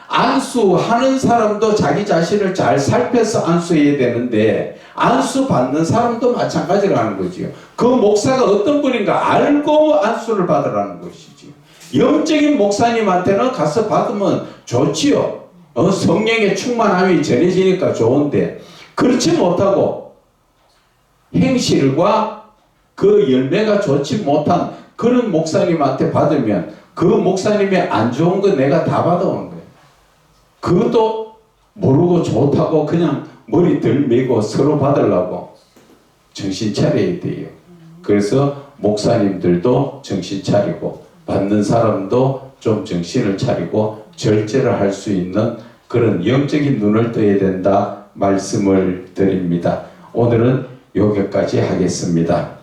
안수하는 사람도 자기 자신을 잘 살펴서 안수해야 되는데 안수 받는 사람도 마찬가지라는 거지요. 그 목사가 어떤 분인가 알고 안수를 받으라는 것이지. 영적인 목사님한테는 가서 받으면 좋지요. 성령의 충만함이 전해지니까 좋은데 그렇지 못하고 행실과 그 열매가 좋지 못한 그런 목사님한테 받으면 그 목사님의 안 좋은 거 내가 다 받아온 거예요. 그것도 모르고 좋다고 그냥 머리 들매고 서로 받으려고 정신 차려야 돼요. 그래서 목사님들도 정신 차리고 받는 사람도 좀 정신을 차리고 절제를 할 수 있는 그런 영적인 눈을 떠야 된다 말씀을 드립니다. 오늘은 여기까지 하겠습니다.